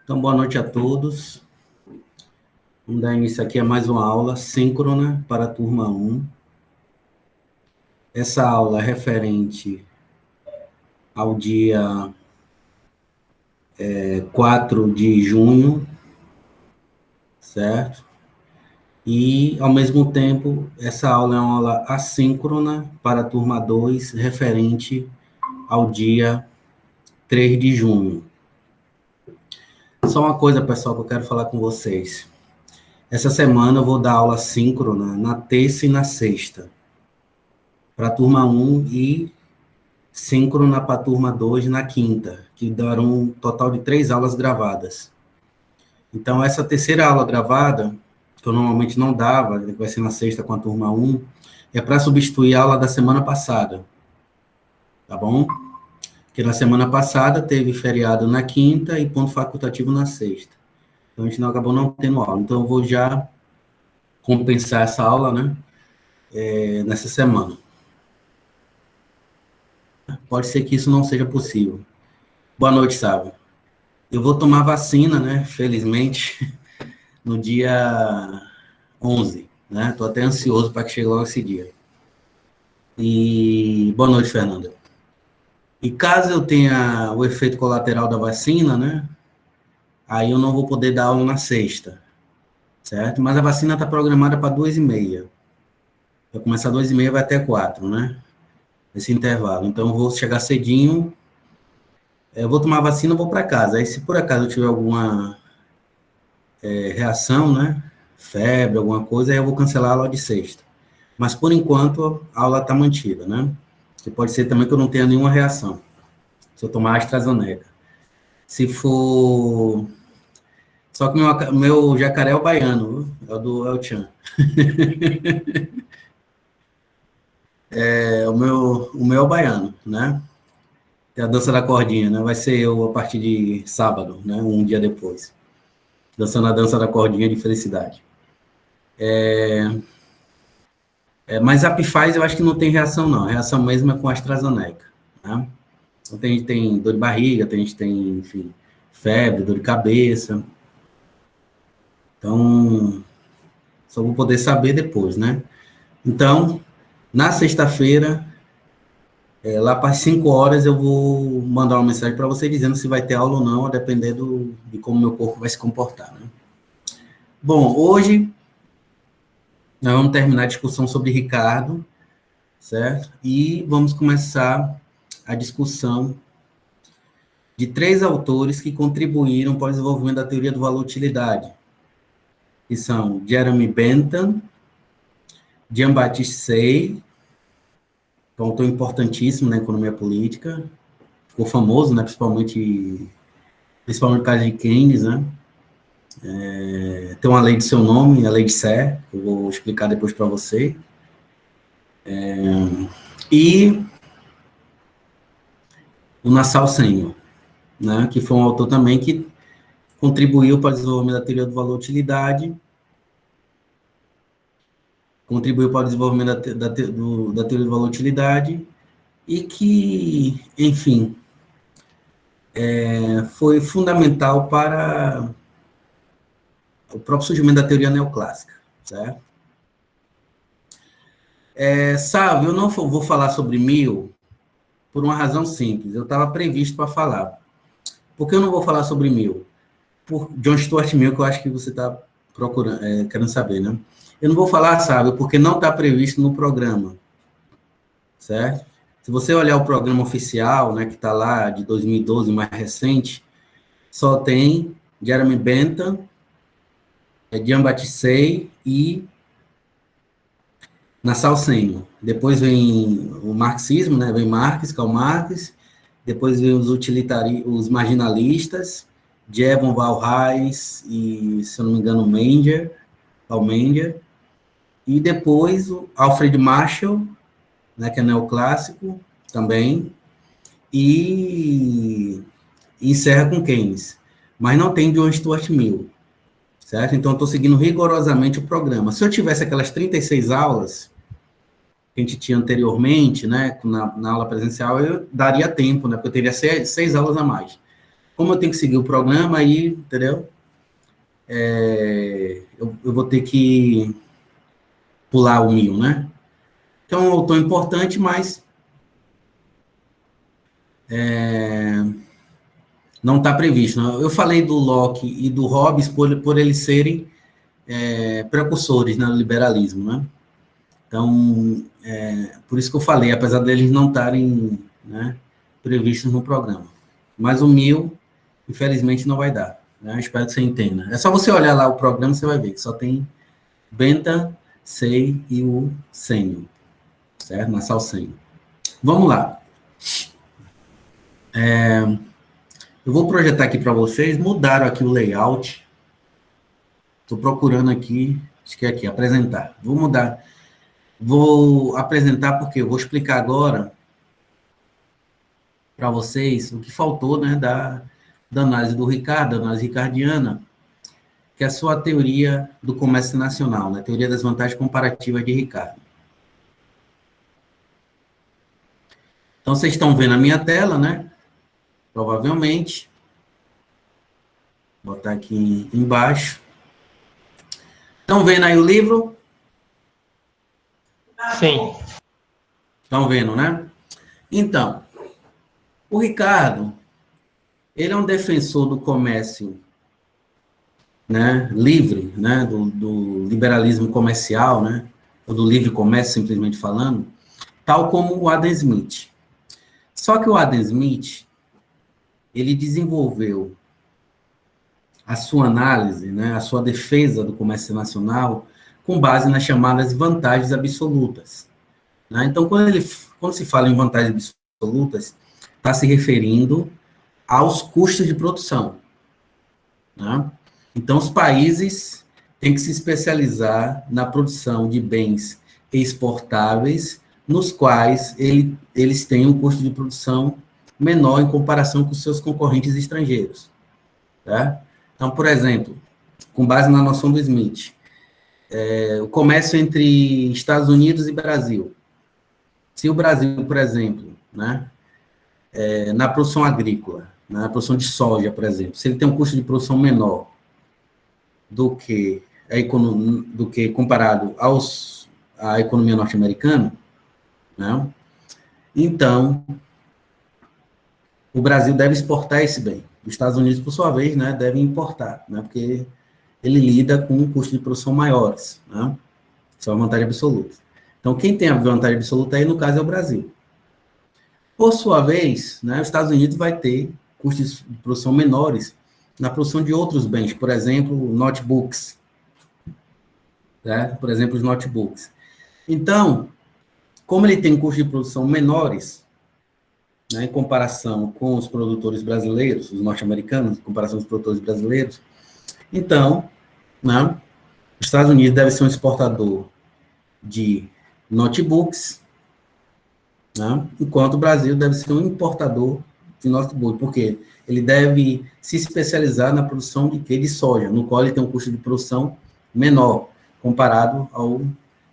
Então, boa noite a todos. Vamos dar início aqui a mais uma aula síncrona para a turma 1. Essa aula é referente ao dia 4 de junho, certo? E, ao mesmo tempo, essa aula é uma aula assíncrona para a turma 2, referente ao dia 3 de junho. Só uma coisa, pessoal, que eu quero falar com vocês. Essa semana eu vou dar aula síncrona na terça e na sexta, para a turma 1 e síncrona para a turma 2 na quinta, que darão um total de 3 aulas gravadas. Então, essa terceira aula gravada, que eu normalmente não dava, que vai ser na sexta com a turma 1, é para substituir a aula da semana passada, tá bom? Porque na semana passada teve feriado na quinta e ponto facultativo na sexta. Então, a gente acabou não tendo aula. Então, eu vou já compensar essa aula, né, nessa semana. Pode ser que isso não seja possível. Boa noite, Sábio. Eu vou tomar vacina, né, felizmente, no dia 11, né? Estou até ansioso para que chegue logo esse dia. E boa noite, Fernanda. E caso eu tenha o efeito colateral da vacina, né, aí eu não vou poder dar aula na sexta, certo? Mas a vacina está programada para 2h30. Vai começar 2h30, vai até 4, né? Esse intervalo. Então, eu vou chegar cedinho, eu vou tomar vacina e vou para casa. Aí, se por acaso eu tiver alguma reação, né, febre, alguma coisa, aí eu vou cancelar a aula de sexta. Mas, por enquanto, a aula está mantida, né? Que pode ser também que eu não tenha nenhuma reação, se eu tomar AstraZeneca. Se for... Só que meu jacaré é o baiano, viu? É o do El Chan. O meu é o baiano, né? Tem a dança da cordinha, né? Vai ser eu a partir de sábado, né? Um dia depois. Dançando a dança da cordinha de felicidade. Mas a Pfizer eu acho que não tem reação, não. A reação mesmo é com a AstraZeneca, né? Então, tem gente que tem dor de barriga, tem gente que tem, enfim, febre, dor de cabeça. Então, só vou poder saber depois, né? Então, na sexta-feira, lá para as 5 horas, eu vou mandar uma mensagem para você dizendo se vai ter aula ou não, a depender de como meu corpo vai se comportar, né? Bom, hoje nós vamos terminar a discussão sobre Ricardo, certo? E vamos começar a discussão de 3 autores que contribuíram para o desenvolvimento da teoria do valor-utilidade, que são Jeremy Bentham, Jean-Baptiste Say, que é um autor importantíssimo na economia política, ficou famoso, né, principalmente por causa de Keynes, né? Tem uma lei de seu nome, a lei de Sé, que eu vou explicar depois para você. E o Nassau Senhor, né, que foi um autor também que contribuiu para o desenvolvimento da teoria do valor-utilidade, contribuiu para o desenvolvimento da teoria do valor-utilidade, e que, enfim, foi fundamental para o próprio surgimento da teoria neoclássica, certo? Sabe, eu não vou falar sobre Mill por uma razão simples. Eu estava previsto para falar. Por que eu não vou falar sobre Mill? Por John Stuart Mill, que eu acho que você está procurando, querendo saber, né? Eu não vou falar, sabe, porque não está previsto no programa, certo? Se você olhar o programa oficial, né, que está lá de 2012, mais recente, só tem Jeremy Bentham, Jean-Baptiste Say e Nassau Senhor. Depois vem o marxismo, né? Vem Marx, Karl Marx. Depois vem os marginalistas, Jevon Valrais e, se eu não me engano, Paul Menger. E depois o Alfred Marshall, né, que é neoclássico também. E encerra com Keynes. Mas não tem John Stuart Mill, certo? Então, eu estou seguindo rigorosamente o programa. Se eu tivesse aquelas 36 aulas que a gente tinha anteriormente, né, na aula presencial, eu daria tempo, né, porque eu teria 6 aulas a mais. como eu tenho que seguir o programa, aí, entendeu? Eu vou ter que pular o 1000, né? Então, é um autor importante, mas não está previsto. Né? Eu falei do Locke e do Hobbes por eles serem precursores, né, do liberalismo, né? Então, por isso que eu falei, apesar deles não estarem, né, previstos no programa. Mas o 1000, infelizmente, não vai dar. Né? Espero que você entenda. É só você olhar lá o programa, você vai ver que só tem Benta, Sei e o Sênio, certo? Na Salsenho. Vamos lá. Eu vou projetar aqui para vocês, mudaram aqui o layout. Estou procurando aqui, acho que é aqui, apresentar. Vou mudar. Vou apresentar porque eu vou explicar agora para vocês o que faltou, né, da análise do Ricardo, da análise ricardiana, que é a sua teoria do comércio nacional, né, teoria das vantagens comparativas de Ricardo. Então, vocês estão vendo a minha tela, né? Provavelmente. Vou botar aqui embaixo. Estão vendo aí o livro? Sim. Estão vendo, né? Então, o Ricardo, ele é um defensor do comércio, né, livre, né, do liberalismo comercial, né, ou do livre comércio, simplesmente falando, tal como o Adam Smith. Só que o Adam Smith, ele desenvolveu a sua análise, né, a sua defesa do comércio nacional com base nas chamadas vantagens absolutas. Né? Então, quando se fala em vantagens absolutas, está se referindo aos custos de produção. Né? Então, os países têm que se especializar na produção de bens exportáveis, nos quais eles têm um custo de produção menor em comparação com seus concorrentes estrangeiros. Tá? Então, por exemplo, com base na noção do Smith, o comércio entre Estados Unidos e Brasil. Se o Brasil, por exemplo, né, na produção agrícola, na produção de soja, por exemplo, se ele tem um custo de produção menor do que comparado à economia norte-americana, né, então o Brasil deve exportar esse bem. Os Estados Unidos, por sua vez, né, devem importar, né, porque ele lida com um custo de produção maiores, né? Isso é uma vantagem absoluta. Então, quem tem a vantagem absoluta aí, no caso, é o Brasil. Por sua vez, né, os Estados Unidos vai ter custos de produção menores na produção de outros bens, por exemplo, notebooks. Né? Por exemplo, os notebooks. Então, como ele tem custos de produção menores, né, em comparação com os produtores brasileiros, os norte-americanos, em comparação com os produtores brasileiros, então, né, os Estados Unidos deve ser um exportador de notebooks, né, enquanto o Brasil deve ser um importador de notebook, porque ele deve se especializar na produção de quê? De soja, no qual ele tem um custo de produção menor, comparado ao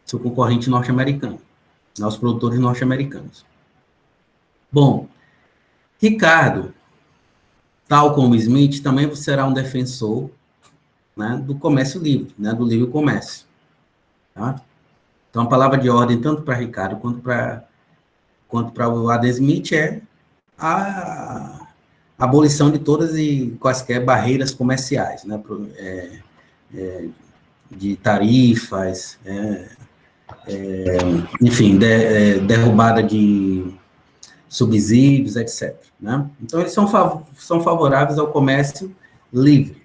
seu concorrente norte-americano, aos produtores norte-americanos. Bom, Ricardo, tal como Smith, também será um defensor, né, do comércio livre, né, do livre comércio. Tá? Então, a palavra de ordem, tanto para Ricardo quanto para o Adam Smith, é a abolição de todas e quaisquer barreiras comerciais, né, de tarifas, enfim, derrubada de subsídios, etc. Né? Então, eles são favoráveis ao comércio livre,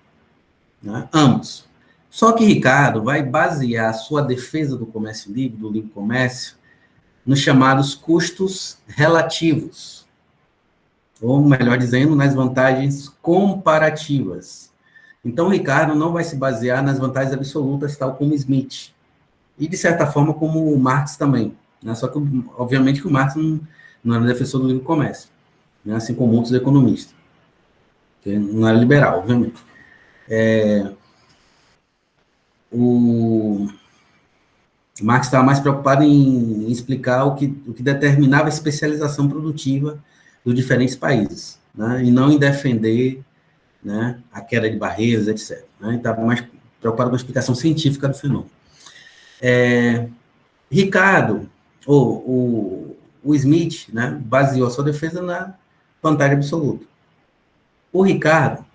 né? Ambos. Só que Ricardo vai basear a sua defesa do comércio livre, do livre comércio, nos chamados custos relativos, ou melhor dizendo, nas vantagens comparativas. Então, Ricardo não vai se basear nas vantagens absolutas, tal como Smith, e, de certa forma, como o Marx também. Né? Só que, obviamente, que o Marx não era defensor do livre comércio, né? Assim como outros economistas, que não era liberal, obviamente. O Marx estava mais preocupado em explicar o que determinava a especialização produtiva dos diferentes países, né? E não em defender né, a queda de barreiras, etc. Né, estava mais preocupado com a explicação científica do fenômeno. Ricardo, o Smith, né, baseou a sua defesa na vantagem absoluta. O Ricardo,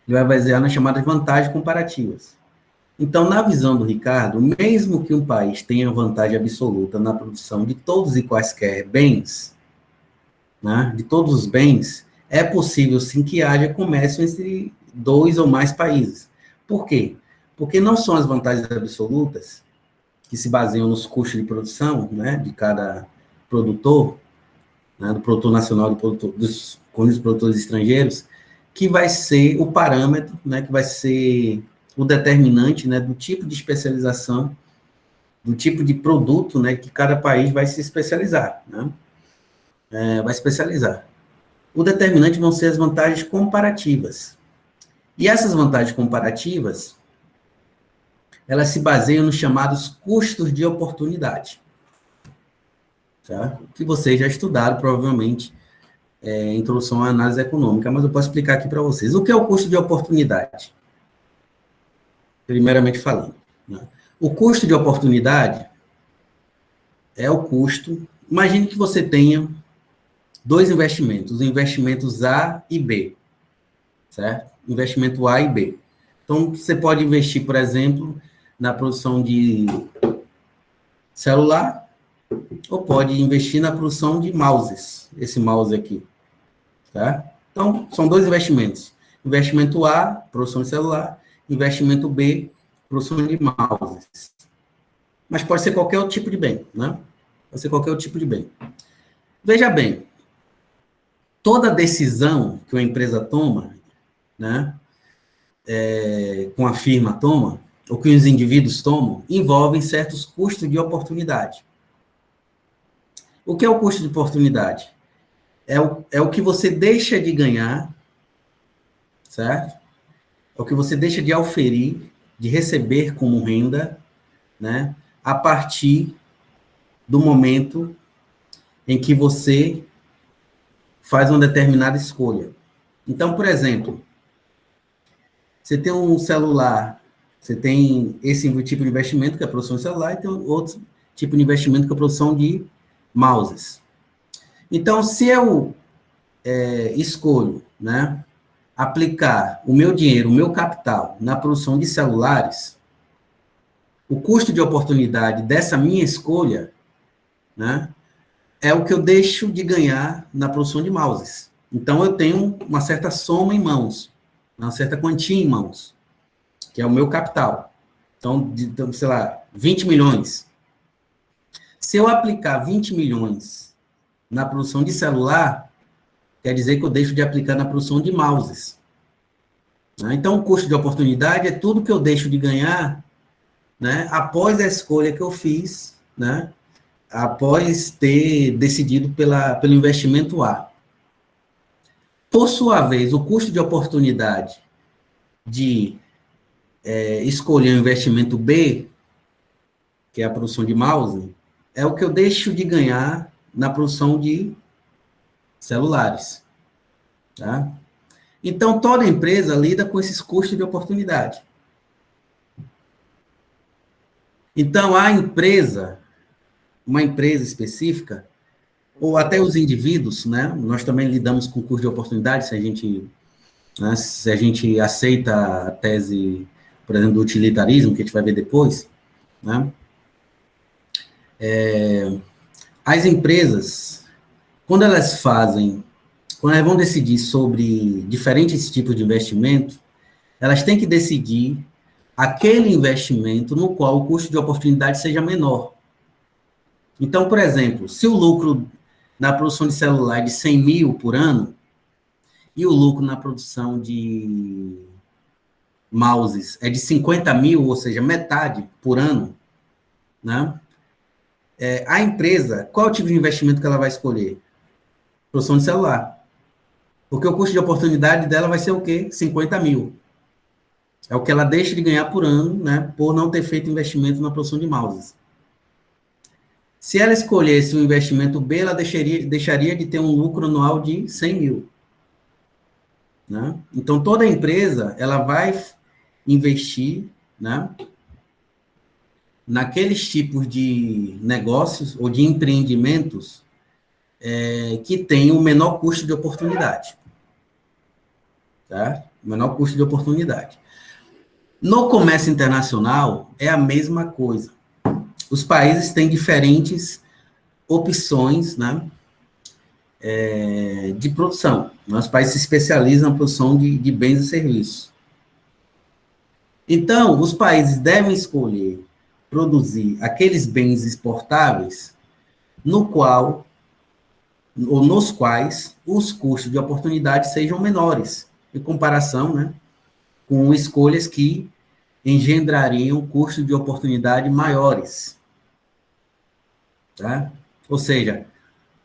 ele vai basear nas chamadas vantagens comparativas. Então, na visão do Ricardo, mesmo que um país tenha vantagem absoluta na produção de todos e quaisquer bens, né, de todos os bens, é possível sim que haja comércio entre dois ou mais países. Por quê? Porque não são as vantagens absolutas que se baseiam nos custos de produção, né, de cada produtor, né, do produtor nacional, dos produtores estrangeiros, que vai ser o parâmetro, né, que vai ser o determinante, né, do tipo de especialização, do tipo de produto, né, que cada país vai se especializar, né, vai especializar. O determinante vão ser as vantagens comparativas. E essas vantagens comparativas, elas se baseiam nos chamados custos de oportunidade, tá? Que vocês já estudaram, provavelmente, introdução à análise econômica, mas eu posso explicar aqui para vocês. O que é o custo de oportunidade? Primeiramente falando, né? O custo de oportunidade é o custo. Imagine que você tenha dois investimentos, investimentos A e B, certo? Investimento A e B. Então, você pode investir, por exemplo, na produção de celular, ou pode investir na produção de mouses, esse mouse aqui, tá? Então, são dois investimentos. Investimento A, produção de celular, investimento B, produção de mouses. Mas pode ser qualquer outro tipo de bem, né? Pode ser qualquer outro tipo de bem. Veja bem, toda decisão que uma empresa toma, né, com a firma toma, ou que os indivíduos tomam, envolvem certos custos de oportunidade. O que é o custo de oportunidade? É o que você deixa de ganhar, certo? É o que você deixa de auferir, de receber como renda, né, a partir do momento em que você faz uma determinada escolha. Então, por exemplo, você tem um celular, você tem esse tipo de investimento, que é a produção de celular, e tem outro tipo de investimento, que é a produção de mouses. Então, se eu escolho, né, aplicar o meu dinheiro, o meu capital na produção de celulares, o custo de oportunidade dessa minha escolha, né, é o que eu deixo de ganhar na produção de mouses. Então, eu tenho uma certa soma em mãos, uma certa quantia em mãos, que é o meu capital. Então, sei lá, 20 milhões. Se eu aplicar 20 milhões na produção de celular, quer dizer que eu deixo de aplicar na produção de mouses. Né? Então, o custo de oportunidade é tudo que eu deixo de ganhar, né, após a escolha que eu fiz, né, após ter decidido pelo investimento A. Por sua vez, o custo de oportunidade de escolher o investimento B, que é a produção de mouse, é o que eu deixo de ganhar na produção de celulares. Tá? Então, toda empresa lida com esses custos de oportunidade. Então, a empresa, uma empresa específica, ou até os indivíduos, né? Nós também lidamos com custo de oportunidade, se a gente aceita a tese, por exemplo, do utilitarismo, que a gente vai ver depois, né? As empresas, quando elas vão decidir sobre diferentes tipos de investimento, elas têm que decidir aquele investimento no qual o custo de oportunidade seja menor. Então, por exemplo, se o lucro na produção de celular é de 100 mil por ano, e o lucro na produção de mouses é de 50 mil, ou seja, metade por ano, né? A empresa, qual é o tipo de investimento que ela vai escolher? Produção de celular. Porque o custo de oportunidade dela vai ser o quê? 50 mil. É o que ela deixa de ganhar por ano, né, por não ter feito investimento na produção de mouses. Se ela escolhesse o investimento B, ela deixaria de ter um lucro anual de 100 mil. né? Então, toda empresa, ela vai investir, né, naqueles tipos de negócios ou de empreendimentos que têm o menor custo de oportunidade, tá? O menor custo de oportunidade. No comércio internacional, é a mesma coisa. Os países têm diferentes opções, né, de produção. Os países se especializam na produção de bens e serviços. Então, os países devem escolher produzir aqueles bens exportáveis no qual ou nos quais os custos de oportunidade sejam menores, em comparação, né, com escolhas que engendrariam custos de oportunidade maiores, tá? Ou seja,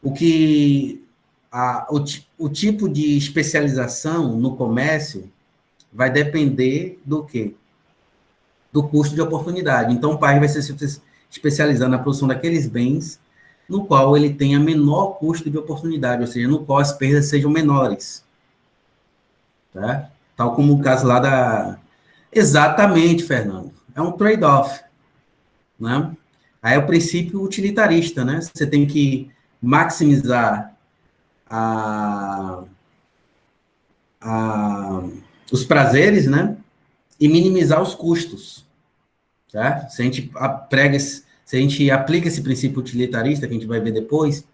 o que o tipo de especialização no comércio vai depender do quê? Do custo de oportunidade. Então, o país vai se especializar na produção daqueles bens no qual ele tenha menor custo de oportunidade, ou seja, no qual as perdas sejam menores. Tá? Tal como o caso lá da... Exatamente, Fernando. É um trade-off. Né? Aí é o princípio utilitarista, né? Você tem que maximizar a, a, os prazeres, né? E minimizar os custos. Certo? Se a gente se a gente aplica esse princípio utilitarista, que a gente vai ver depois,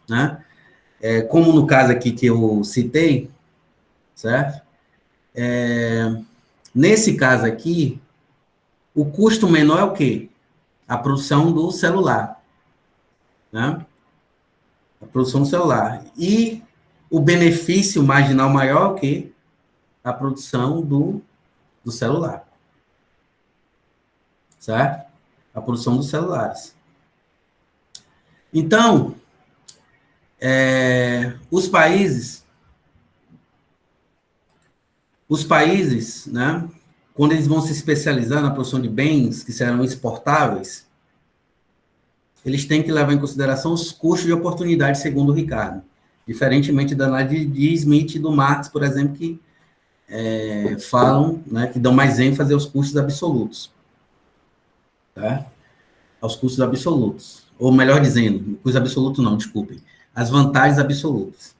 né? Como no caso aqui que eu citei, certo? Nesse caso aqui, o custo menor é o quê? A produção do celular, né? A produção do celular. E o benefício marginal maior é o quê? A produção do celular, certo? A produção dos celulares. Então, os países, né, quando eles vão se especializar na produção de bens que serão exportáveis, eles têm que levar em consideração os custos de oportunidade, segundo o Ricardo. Diferentemente da análise de Smith e do Marx, por exemplo, que falam, né, que dão mais ênfase aos custos absolutos. Tá? Aos custos absolutos. Ou melhor dizendo, custos absolutos não, desculpem. As vantagens absolutas.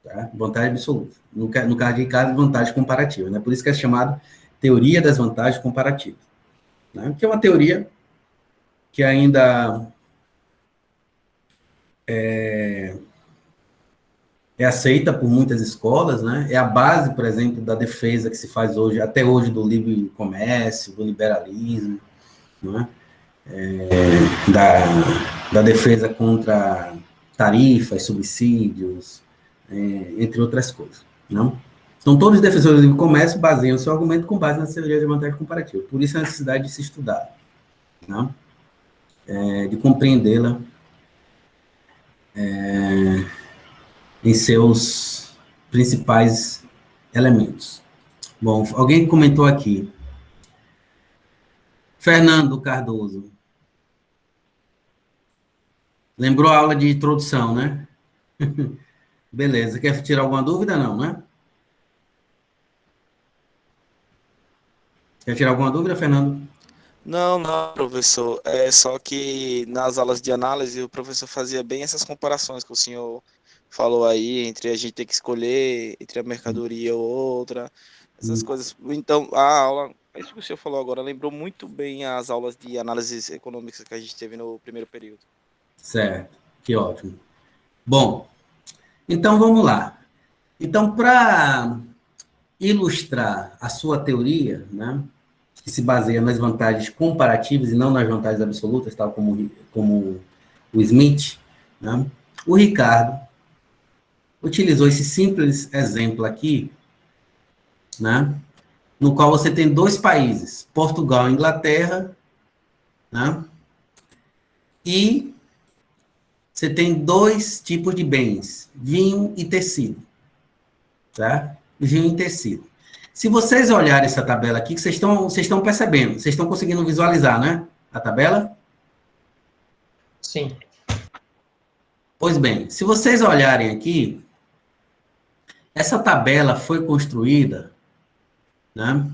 Tá? Vantagem absoluta. No caso de Ricardo, vantagem comparativa. Né? Por isso que é chamado teoria das vantagens comparativas. Né? Que é uma teoria que ainda é aceita por muitas escolas, né? É a base, por exemplo, da defesa que se faz hoje, até hoje, do livre comércio, do liberalismo, né? Da defesa contra tarifas, subsídios, entre outras coisas. Não? Então, todos os defensores do livre comércio baseiam seu argumento com base na teoria de vantagem comparativa. Por isso, a necessidade de se estudar, não? De compreendê-la em seus principais elementos. Bom, alguém comentou aqui. Fernando Cardoso. Lembrou a aula de introdução, né? Beleza. Quer tirar alguma dúvida? Não, né? Quer tirar alguma dúvida, Fernando? Não, não, professor. É só que nas aulas de análise o professor fazia bem essas comparações que o senhor falou aí, entre a gente ter que escolher entre a mercadoria ou outra, essas coisas. Então, a aula, isso que o senhor falou agora, lembrou muito bem as aulas de análises econômicas que a gente teve no primeiro período. Certo. Que ótimo. Bom, então vamos lá. Então, para ilustrar a sua teoria, né, que se baseia nas vantagens comparativas e não nas vantagens absolutas, tal como o Smith, né, o Ricardo utilizou esse simples exemplo aqui, né, no qual você tem dois países, Portugal e Inglaterra, né, e você tem dois tipos de bens, vinho e tecido. Tá? Vinho e tecido. Se vocês olharem essa tabela aqui, que vocês estão percebendo, vocês estão conseguindo visualizar, né? A tabela? Sim. Pois bem, se vocês olharem aqui, Essa tabela foi construída, né,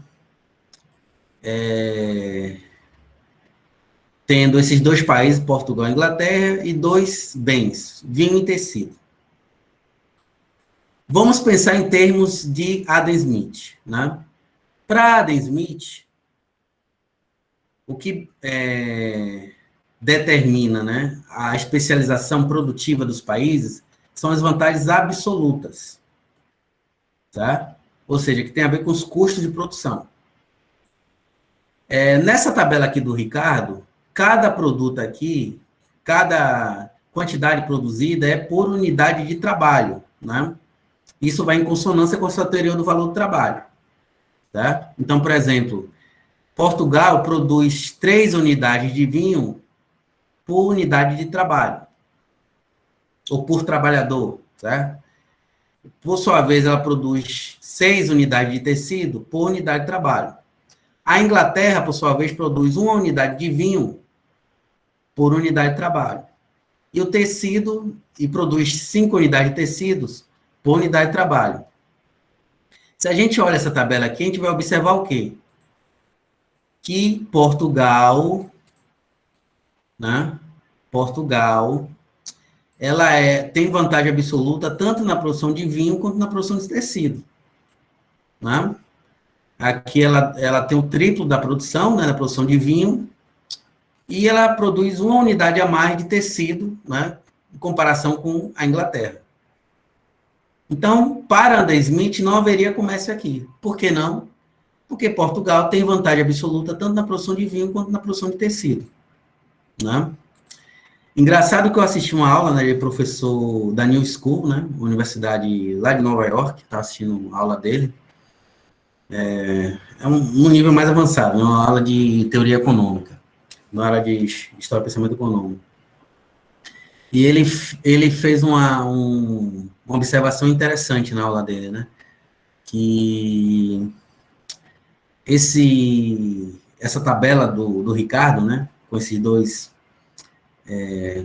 tendo esses dois países, Portugal e Inglaterra, e dois bens, vinho e tecido. Vamos pensar em termos de Adam Smith, né? Para Adam Smith, o que determina, né, a especialização produtiva dos países são as vantagens absolutas, tá? Ou seja, que tem a ver com os custos de produção. Nessa tabela aqui do Ricardo, cada produto aqui, cada quantidade produzida é por unidade de trabalho, né? Isso vai em consonância com a sua teoria do valor do trabalho, tá? Então, por exemplo, Portugal produz 3 unidades de vinho por unidade de trabalho, ou por trabalhador, certo? Por sua vez, ela produz 6 unidades de tecido por unidade de trabalho. A Inglaterra, por sua vez, produz 1 unidade de vinho por unidade de trabalho. E o tecido, e produz 5 unidades de tecidos por unidade de trabalho. Se a gente olha essa tabela aqui, a gente vai observar o quê? Que Portugal, né? Portugal, ela tem vantagem absoluta tanto na produção de vinho quanto na produção de tecido, né? Aqui ela tem o triplo da produção, né, na produção de vinho, e ela produz 1 unidade a mais de tecido, né, em comparação com a Inglaterra. Então, para Adam Smith, não haveria comércio aqui. Por que não? Porque Portugal tem vantagem absoluta tanto na produção de vinho quanto na produção de tecido, né? Engraçado que eu assisti uma aula, né, de professor da New School, né, universidade lá de Nova York, tá assistindo a aula dele. É um nível mais avançado, é uma aula de teoria econômica, uma aula de história e pensamento econômico. E ele fez uma observação interessante na aula dele, né, que essa tabela do Ricardo, né, com esses dois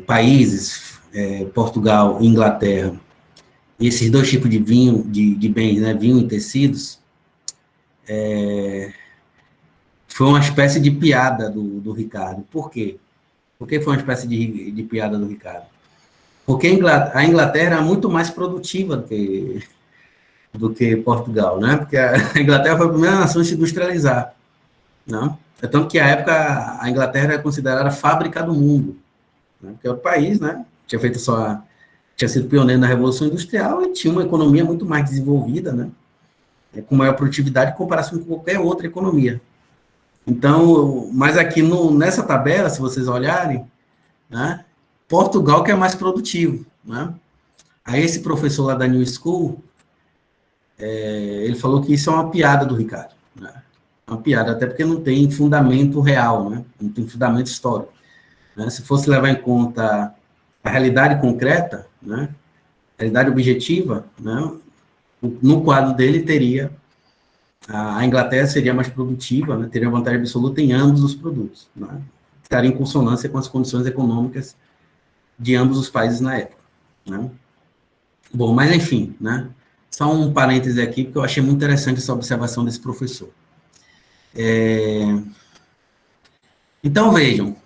países, Portugal e Inglaterra, e esses dois tipos de vinho, de bens, né, vinho e tecidos, foi uma espécie de piada do Ricardo. Por quê? Por que foi uma espécie de piada do Ricardo? Porque a Inglaterra é muito mais produtiva do que Portugal, né? Porque a Inglaterra foi a primeira nação a se industrializar, não? É tanto que, à época, a Inglaterra era considerada a fábrica do mundo, né? Porque é o país, né? Tinha sido pioneiro na Revolução Industrial e tinha uma economia muito mais desenvolvida, né? Com maior produtividade em comparação com qualquer outra economia. Então, mas aqui nessa tabela, se vocês olharem, né, Portugal que é mais produtivo, né? Aí esse professor lá da New School, ele falou que isso é uma piada do Ricardo, né? Uma piada, até porque não tem fundamento real, né? Não tem fundamento histórico, né? Se fosse levar em conta a realidade concreta, né, a realidade objetiva, né, no quadro dele teria a Inglaterra seria mais produtiva, né, teria vantagem absoluta em ambos os produtos, né, estaria em consonância com as condições econômicas de ambos os países na época, né. Bom, mas enfim, né, só um parêntese aqui, porque eu achei muito interessante essa observação desse professor. Então, vejam,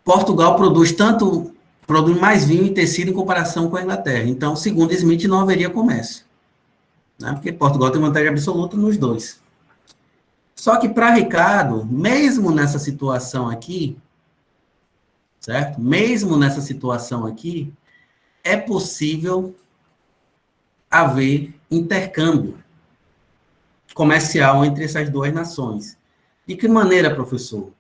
Portugal produz mais vinho e tecido em comparação com a Inglaterra. Então, segundo Smith, não haveria comércio, né, porque Portugal tem vantagem absoluta nos dois. Só que para Ricardo, mesmo nessa situação aqui, certo? Mesmo nessa situação aqui, é possível haver intercâmbio comercial entre essas duas nações. De que maneira, professor?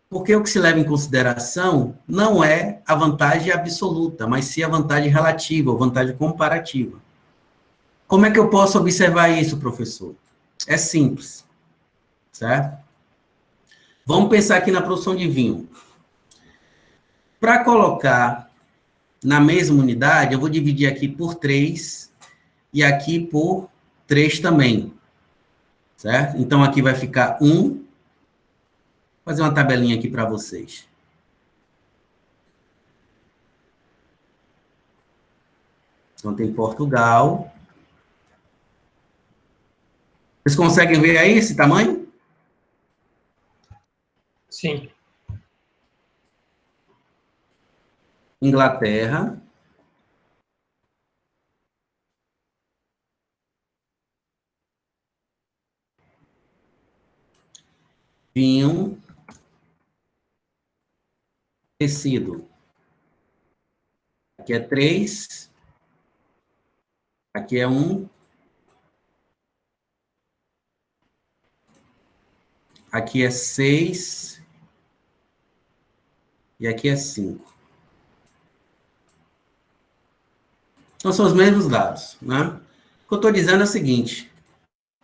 Porque o que se leva em consideração não é a vantagem absoluta, mas sim a vantagem relativa, a vantagem comparativa. Como é que eu posso observar isso, professor? É simples, certo? Vamos pensar aqui na produção de vinho. Para colocar na mesma unidade, eu vou dividir aqui por 3 e aqui por 3 também, certo? Então, aqui vai ficar 1. Vou fazer uma tabelinha aqui para vocês. Então, tem Portugal. Vocês conseguem ver aí esse tamanho? Sim. Inglaterra. Vinho. Tecido. Aqui é 3. Aqui é 1. Aqui é 6. E aqui é 5. Então, são os mesmos dados, né? O que eu estou dizendo é o seguinte.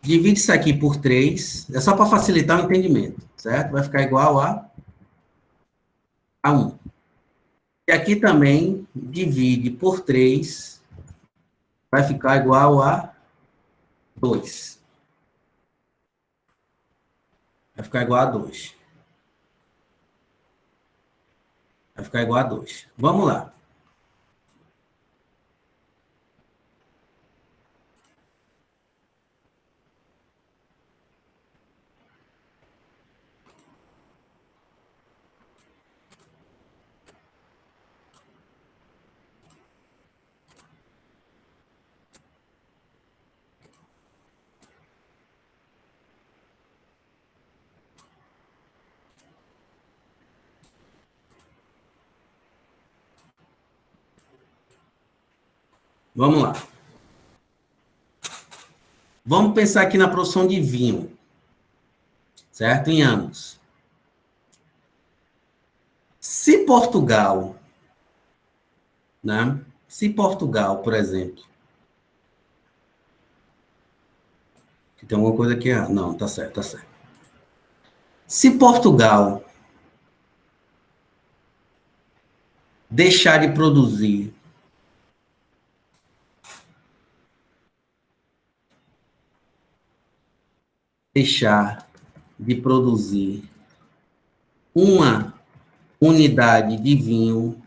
Divide isso aqui por 3. É só para facilitar o entendimento, certo? Vai ficar igual a 1. E aqui também, divide por 3. Vai ficar igual a 2. Vai ficar igual a 2. Vai ficar igual a 2. Vamos lá. Vamos lá. Vamos pensar aqui na produção de vinho, certo? Em anos. Se Portugal, né? Se Portugal, por exemplo, que tem alguma coisa aqui, não, tá certo, tá certo. Se Portugal deixar de produzir uma unidade de vinho,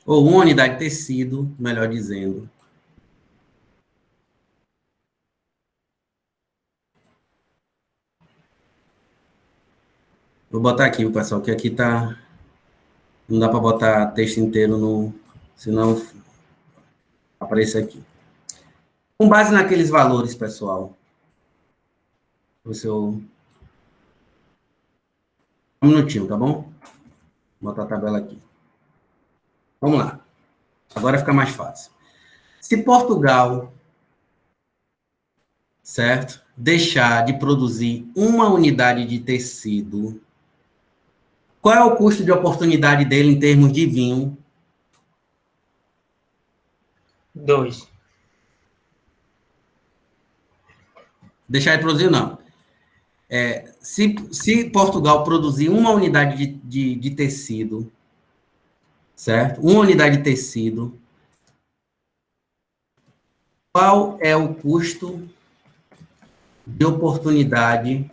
ou uma unidade de tecido, melhor dizendo, vou botar aqui, pessoal, que aqui tá, não dá para botar texto inteiro no, senão aparece aqui. Com base naqueles valores, pessoal, um minutinho, tá bom? Vou botar a tabela aqui. Vamos lá. Agora fica mais fácil. Se Portugal, certo, deixar de produzir uma unidade de tecido, qual é o custo de oportunidade dele em termos de vinho? 2. Deixar de produzir, não. Se Portugal produzir uma unidade de tecido, certo? Uma unidade de tecido, qual é o custo de oportunidade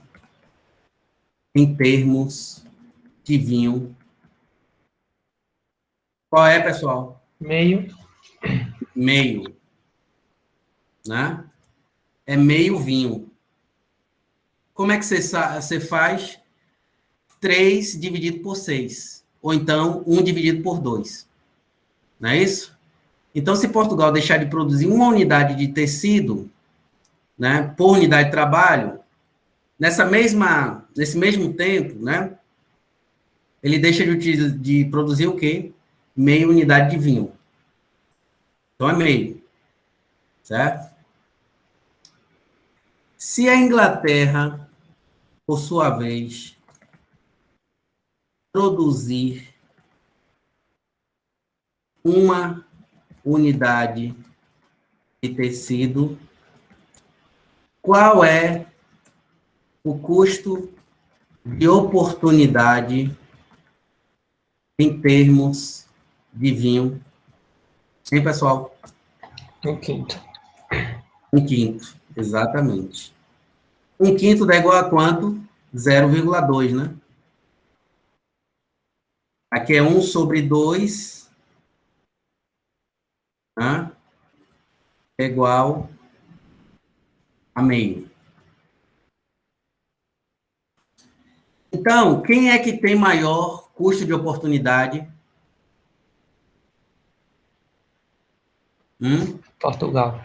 em termos de vinho? Qual é, pessoal? Meio. Meio. Né? É meio vinho. Como é que você faz? 3 dividido por 6. Ou então, 1 dividido por 2. Não é isso? Então, se Portugal deixar de produzir uma unidade de tecido, né, por unidade de trabalho, nesse mesmo tempo, né, ele deixa de produzir o quê? Meia unidade de vinho. Então, é meio. Certo? Se a Inglaterra, por sua vez, produzir uma unidade de tecido, qual é o custo de oportunidade em termos de vinho? Hein, pessoal? 1/5. 1/5, exatamente. 1/5 dá igual a quanto? 0,2, né? Aqui é 1/2, né? É igual a meio. Então, quem é que tem maior custo de oportunidade? Portugal.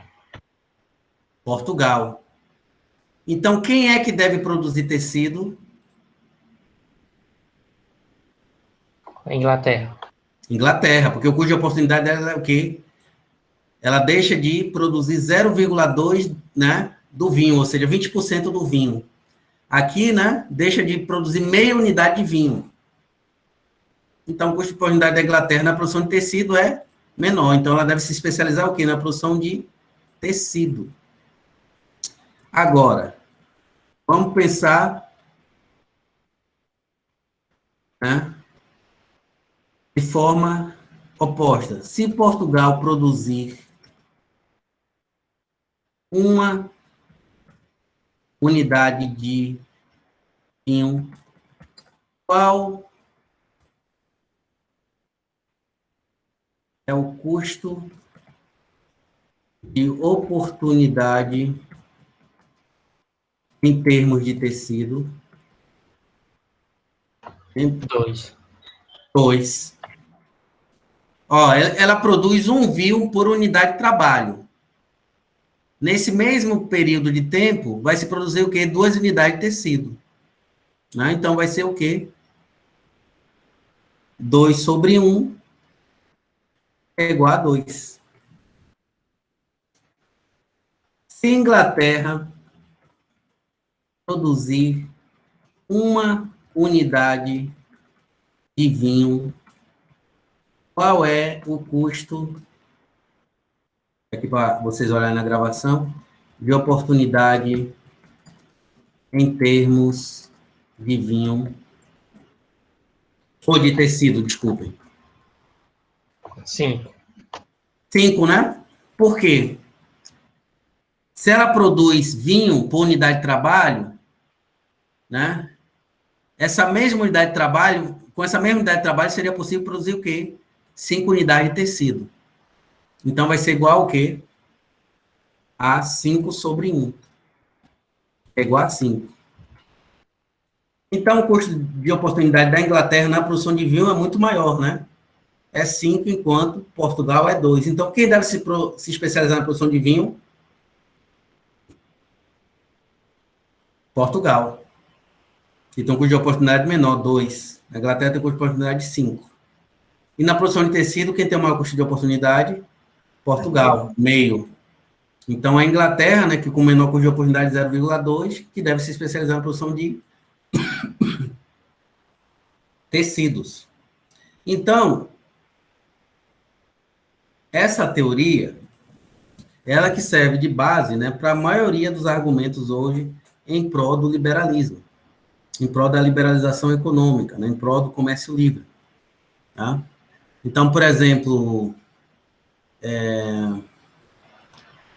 Portugal. Então, quem é que deve produzir tecido? Inglaterra. Inglaterra, porque o custo de oportunidade dela é o quê? Ela deixa de produzir 0,2, né, do vinho, ou seja, 20% do vinho. Aqui, né, deixa de produzir meia unidade de vinho. Então, o custo de oportunidade da Inglaterra na produção de tecido é menor. Então, ela deve se especializar o quê? Na produção de tecido. Agora, vamos pensar, né, de forma oposta. Se Portugal produzir uma unidade de vinho, qual é o custo de oportunidade em termos de tecido? 2. 2. Ó, ela produz 1 vinho por unidade de trabalho. Nesse mesmo período de tempo, vai se produzir o quê? 2 unidades de tecido. Né? Então, vai ser o quê? 2/1 é igual a 2. Se a Inglaterra produzir uma unidade de vinho, qual é o custo, aqui para vocês olharem na gravação, de oportunidade em termos de vinho, ou de tecido, desculpem. 5. 5, né? Por quê? Se ela produz vinho por unidade de trabalho, né? Essa mesma unidade de trabalho, com essa mesma unidade de trabalho, seria possível produzir o quê? 5 unidades de tecido. Então, vai ser igual ao quê? A 5/1. É igual a 5. Então, o custo de oportunidade da Inglaterra na produção de vinho é muito maior, né? É 5, enquanto Portugal é 2. Então, quem deve se especializar na produção de vinho? Portugal. Então, custo de oportunidade menor, 2. A Inglaterra tem custo de oportunidade 5. E na produção de tecido, quem tem o maior custo de oportunidade? Portugal, meio. Então, a Inglaterra, né, que com menor custo de oportunidade 0,2, que deve se especializar na produção de tecidos. Então, essa teoria, ela que serve de base, né, para a maioria dos argumentos hoje em prol do liberalismo, em prol da liberalização econômica, né, em prol do comércio livre. Tá? Então, por exemplo,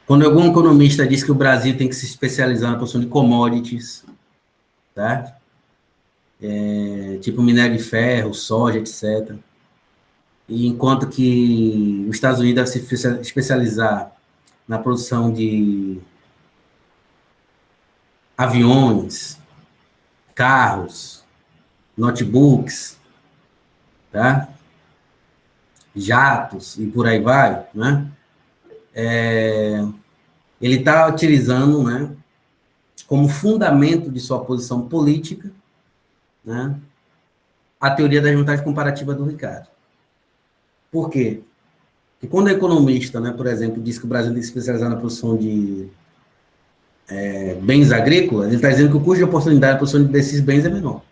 quando algum economista diz que o Brasil tem que se especializar na produção de commodities, tá? Tipo minério de ferro, soja, etc. E enquanto que os Estados Unidos devem se especializar na produção de aviões, carros, notebooks, tá? Jatos e por aí vai, né? Ele está utilizando, né, como fundamento de sua posição política, né, a teoria da vantagem comparativa do Ricardo. Por quê? Porque quando o economista, né, por exemplo, diz que o Brasil tem que se especializar na produção de bens agrícolas, ele está dizendo que o custo de oportunidade da produção desses bens é menor.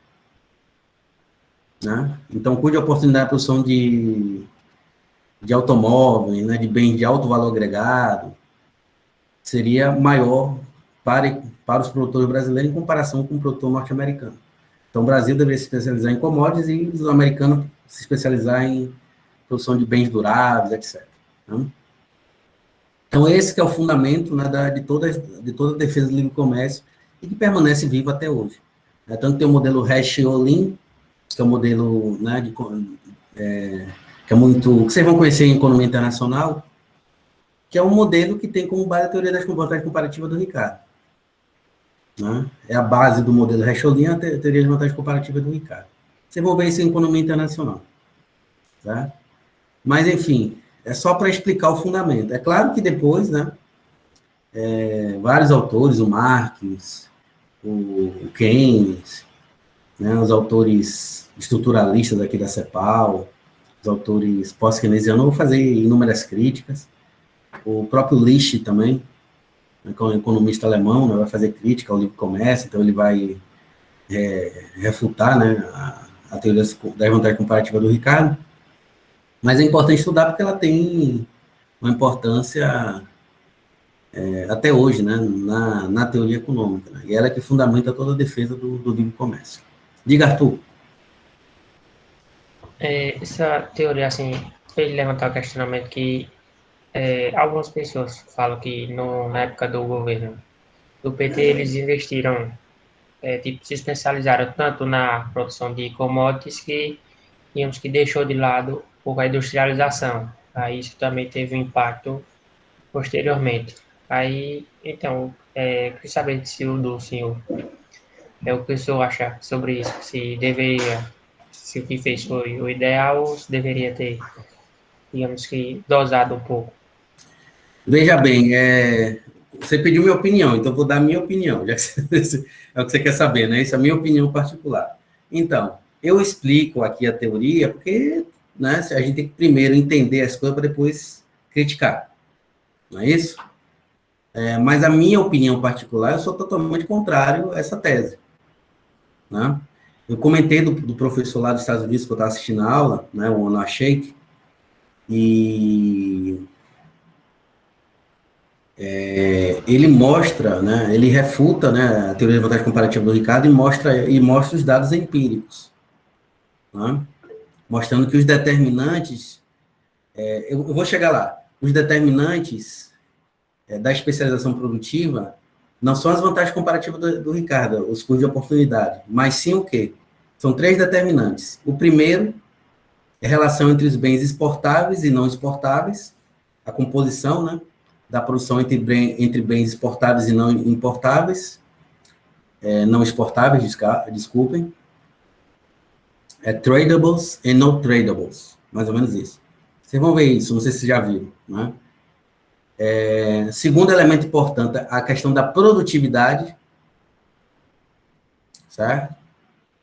Né? Então, o custo de oportunidade da produção de automóveis, né, de bens de alto valor agregado, seria maior para os produtores brasileiros em comparação com o produtor norte-americano. Então, o Brasil deveria se especializar em commodities e os americanos se especializar em produção de bens duráveis, etc. Né? Então, esse que é o fundamento, né, de toda a defesa do livre comércio e que permanece vivo até hoje. Tanto tem o modelo Hesch-Olin, que é o modelo, né, que é muito, que vocês vão conhecer em economia internacional, que é um modelo que tem como base a teoria das vantagens comparativas do Ricardo. Né? É a base do modelo Recholin, a teoria das vantagens comparativas do Ricardo. Vocês vão ver isso em economia internacional. Tá? Mas, enfim, é só para explicar o fundamento. É claro que depois, né, vários autores, o Marx, o Keynes, né, os autores estruturalistas aqui da CEPAL, os autores pós-keynesianos, eu vou fazer inúmeras críticas. O próprio Lisch também, né, que é um economista alemão, né, vai fazer crítica ao livre comércio, então ele vai refutar, né, a teoria da vantagem comparativa do Ricardo. Mas é importante estudar porque ela tem uma importância até hoje, né, na teoria econômica, né, e ela é que fundamenta toda a defesa do livre comércio. Diga, Arthur. Essa teoria, assim, fez levantar o questionamento que algumas pessoas falam que na época do governo do PT, eles investiram, tipo, se especializaram tanto na produção de commodities que, digamos que deixou de lado um pouco a industrialização. Aí isso também teve um impacto posteriormente. Aí, então, queria saber se o do senhor o que o senhor acha sobre isso, se o que fez foi o ideal ou se deveria ter, digamos que, dosado um pouco. Veja bem, você pediu minha opinião, então eu vou dar a minha opinião, já que é o que você quer saber, né? Isso é a minha opinião particular. Então, eu explico aqui a teoria, porque, né, a gente tem que primeiro entender as coisas para depois criticar, não é isso? Mas a minha opinião particular, eu sou totalmente contrário a essa tese, né? Eu comentei do professor lá dos Estados Unidos que eu estava assistindo a aula, né, o Anwar Sheikh, e ele mostra, né, ele refuta, né, a teoria da vantagem comparativa do Ricardo e mostra os dados empíricos, né, mostrando que os determinantes, eu vou chegar lá, os determinantes da especialização produtiva não são as vantagens comparativas do Ricardo, os custos de oportunidade, mas sim o quê? São 3 determinantes. O primeiro é a relação entre os bens exportáveis e não exportáveis, a composição, né, da produção entre bens exportáveis e não importáveis, não exportáveis, desculpem, tradables e não tradables, mais ou menos isso. Vocês vão ver isso, não sei se vocês já viram, né? Segundo elemento importante, a questão da produtividade, certo?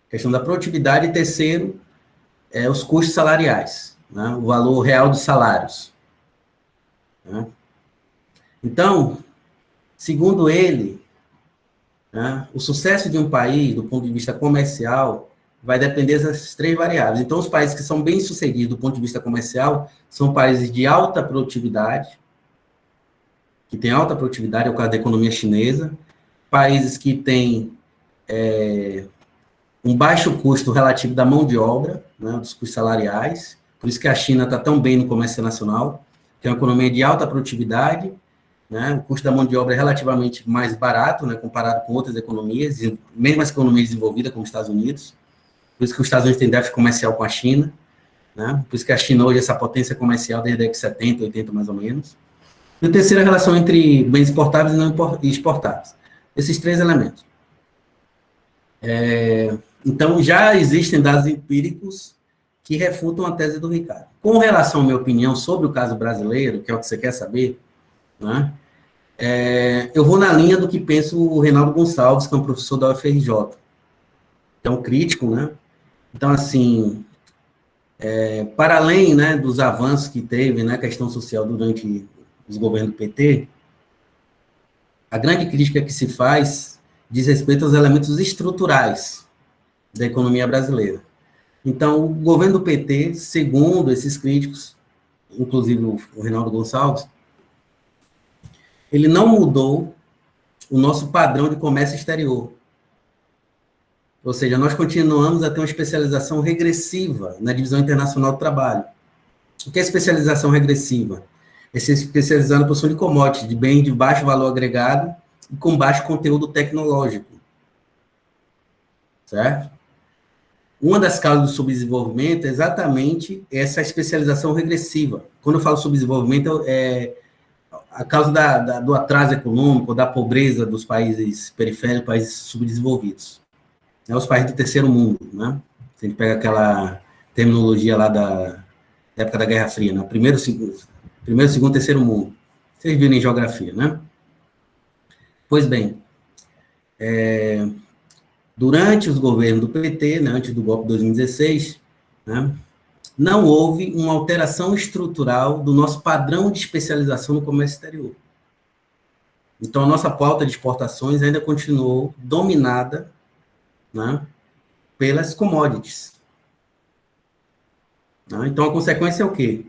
A questão da produtividade, e terceiro, os custos salariais, né? O valor real dos salários, né? Então, segundo ele, né, o sucesso de um país, do ponto de vista comercial, vai depender dessas 3 variáveis. Então, os países que são bem-sucedidos do ponto de vista comercial são países de alta produtividade, que têm alta produtividade, é o caso da economia chinesa, países que têm um baixo custo relativo da mão de obra, né, dos custos salariais, por isso que a China está tão bem no comércio nacional, que é uma economia de alta produtividade, né, o custo da mão de obra é relativamente mais barato, né, comparado com outras economias, mesmo as economias desenvolvidas, como os Estados Unidos. Por isso que os Estados Unidos têm déficit comercial com a China, né, por isso que a China hoje é essa potência comercial desde a década de 70, 80 mais ou menos. E a terceira é a relação entre bens exportáveis e não exportáveis. Esses 3 elementos. Então, já existem dados empíricos que refutam a tese do Ricardo. Com relação à minha opinião sobre o caso brasileiro, que é o que você quer saber, né? Eu vou na linha do que pensa o Reinaldo Gonçalves, que é um professor da UFRJ, que é um crítico, né? Então, assim, para além, né, dos avanços que teve na questão social durante os governos do PT, a grande crítica que se faz diz respeito aos elementos estruturais da economia brasileira. Então, o governo do PT, segundo esses críticos, inclusive o Reinaldo Gonçalves, ele não mudou o nosso padrão de comércio exterior. Ou seja, nós continuamos a ter uma especialização regressiva na divisão internacional do trabalho. O que é especialização regressiva? É se especializar na produção de commodities, de bem de baixo valor agregado e com baixo conteúdo tecnológico. Certo? uma das causas do subdesenvolvimento é exatamente essa especialização regressiva. Quando eu falo subdesenvolvimento, é a causa do atraso econômico, da pobreza dos países periféricos, países subdesenvolvidos. Os países do terceiro mundo, né? Se a gente pega aquela terminologia lá da época da Guerra Fria, né? Primeiro, segundo, terceiro mundo. Vocês viram em geografia, né? Pois bem, durante os governos do PT, né, antes do golpe de 2016, né, não houve uma alteração estrutural do nosso padrão de especialização no comércio exterior. Então, a nossa pauta de exportações ainda continuou dominada, né, pelas commodities. Né? Então, a consequência é o quê?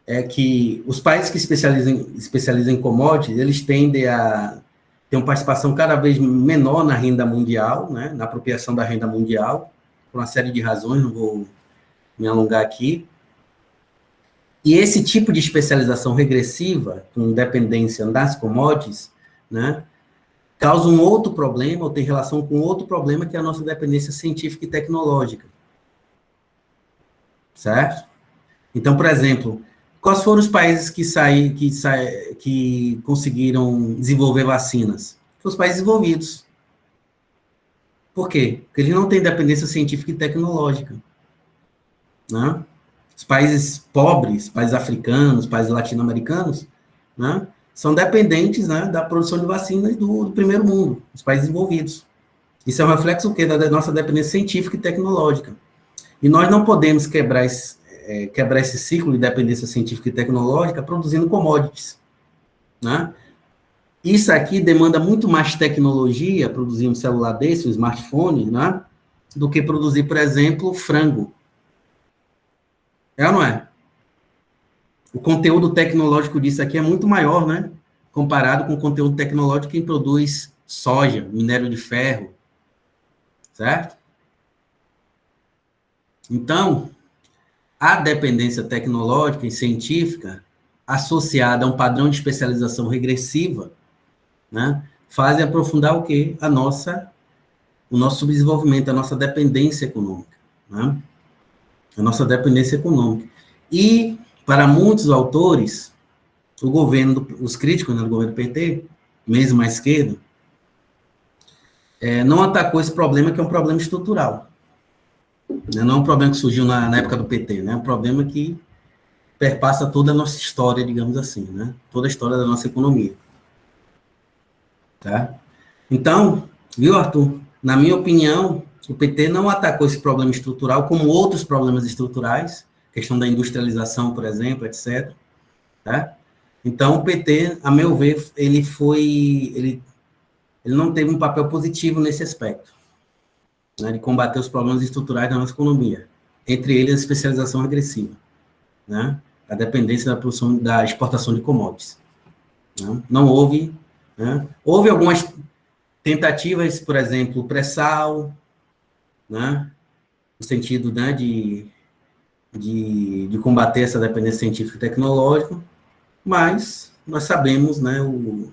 É que os países que especializam em commodities, eles tendem a ter uma participação cada vez menor na renda mundial, né, na apropriação da renda mundial, por uma série de razões, não vou me alongar aqui. E esse tipo de especialização regressiva, com dependência das commodities, né, causa um outro problema, ou tem relação com outro problema, que é a nossa dependência científica e tecnológica. Certo? Então, por exemplo, quais foram os países que conseguiram desenvolver vacinas? Foram os países desenvolvidos. Por quê? Porque eles não têm dependência científica e tecnológica. Né? Os países pobres, países africanos, países latino-americanos, né, são dependentes, né, da produção de vacinas do primeiro mundo, dos países desenvolvidos. Isso é um reflexo do quê? Da nossa dependência científica e tecnológica. E nós não podemos quebrar esse ciclo de dependência científica e tecnológica produzindo commodities. Né? Isso aqui demanda muito mais tecnologia, produzir um celular desse, um smartphone, né, do que produzir, por exemplo, frango. É ou não é? O conteúdo tecnológico disso aqui é muito maior, né? Comparado com o conteúdo tecnológico que produz soja, minério de ferro. Certo? Então, a dependência tecnológica e científica, associada a um padrão de especialização regressiva, né, fazem aprofundar o quê? O nosso subdesenvolvimento, a nossa dependência econômica. Né? A nossa dependência econômica. E, para muitos autores, os críticos, né, do governo PT, mesmo à esquerda, não atacou esse problema, que é um problema estrutural. Né? Não é um problema que surgiu na época do PT, né? É um problema que perpassa toda a nossa história, digamos assim, né? Toda a história da nossa economia. Tá? Então, viu, Arthur? Na minha opinião, o PT não atacou esse problema estrutural como outros problemas estruturais, questão da industrialização, por exemplo, etc. Tá? Então, o PT, a meu ver, ele não teve um papel positivo nesse aspecto, né, de combater os problemas estruturais da nossa economia, entre eles a especialização agressiva, né, a dependência da produção, da exportação de commodities. Né? Não houve, né, houve algumas tentativas, por exemplo, o pré-sal, né, no sentido, né, de combater essa dependência científica e tecnológica, mas nós sabemos, né, o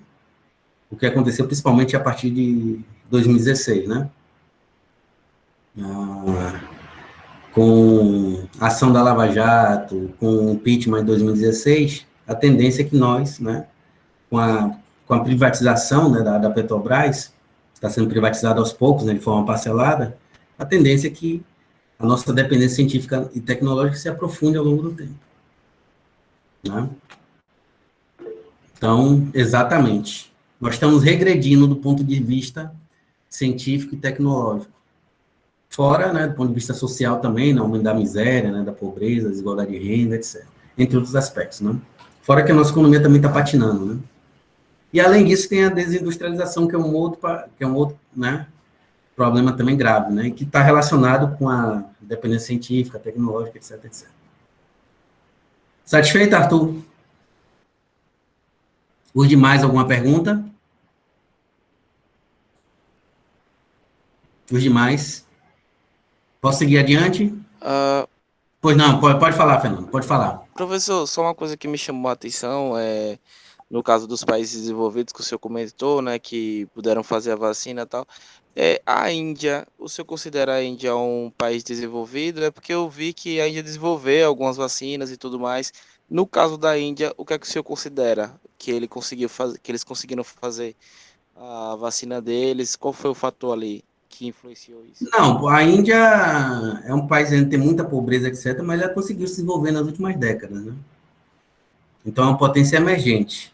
que aconteceu, principalmente a partir de 2016, né? Com a ação da Lava Jato, com o impeachment em 2016, a tendência é que nós, né, com a privatização, né, da Petrobras, está sendo privatizada aos poucos, né, de forma parcelada, a tendência é que a nossa dependência científica e tecnológica se aprofunde ao longo do tempo. Né? Então, exatamente. Nós estamos regredindo do ponto de vista científico e tecnológico. Fora, né, do ponto de vista social também, no aumento da miséria, né, da pobreza, desigualdade de renda, etc. Entre outros aspectos, né? Fora que a nossa economia também está patinando, né? E, além disso, tem a desindustrialização, que é um outro né, problema também grave, né? Que está relacionado com a dependência científica, tecnológica, etc, etc. Satisfeito, Arthur? Os demais, alguma pergunta? Os demais? Posso seguir adiante? Pois não, pode falar, Fernando, pode falar. Professor, só uma coisa que me chamou a atenção no caso dos países desenvolvidos que o senhor comentou, né, que puderam fazer a vacina e tal, a Índia, o senhor considera a Índia um país desenvolvido? É porque eu vi que a Índia desenvolveu algumas vacinas e tudo mais. No caso da Índia, o que é que o senhor considera que ele conseguiu fazer, que eles conseguiram fazer a vacina deles? Qual foi o fator ali que influenciou isso? Não, a Índia é um país que tem muita pobreza, etc., mas ela conseguiu se desenvolver nas últimas décadas, né? Então é uma potência emergente,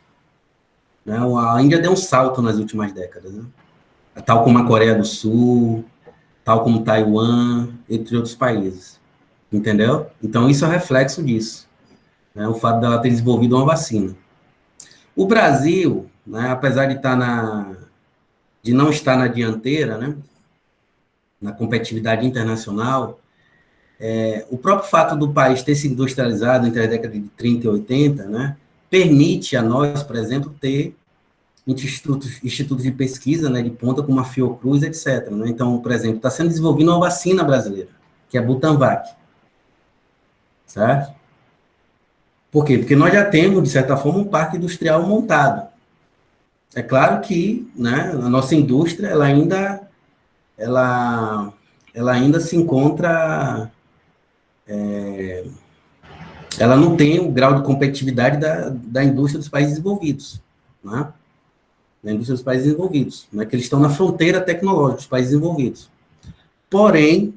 né? A Índia deu um salto nas últimas décadas, né? Tal como a Coreia do Sul, tal como Taiwan, entre outros países, entendeu? Então isso é reflexo disso, né? O fato dela ter desenvolvido uma vacina. O Brasil, né, apesar de de não estar na dianteira, né, na competitividade internacional, o próprio fato do país ter se industrializado entre a década de 30 e 80, né, permite a nós, por exemplo, ter institutos de pesquisa, né, de ponta como a Fiocruz, etc. Né? Então, por exemplo, está sendo desenvolvida uma vacina brasileira, que é a Butanvac, certo? Por quê? Porque nós já temos, de certa forma, um parque industrial montado. É claro que, né, a nossa indústria, ela, ela ainda se encontra, ela não tem o grau de competitividade da indústria dos países desenvolvidos, né? Da indústria dos países desenvolvidos, né? Que eles estão na fronteira tecnológica dos países desenvolvidos. Porém,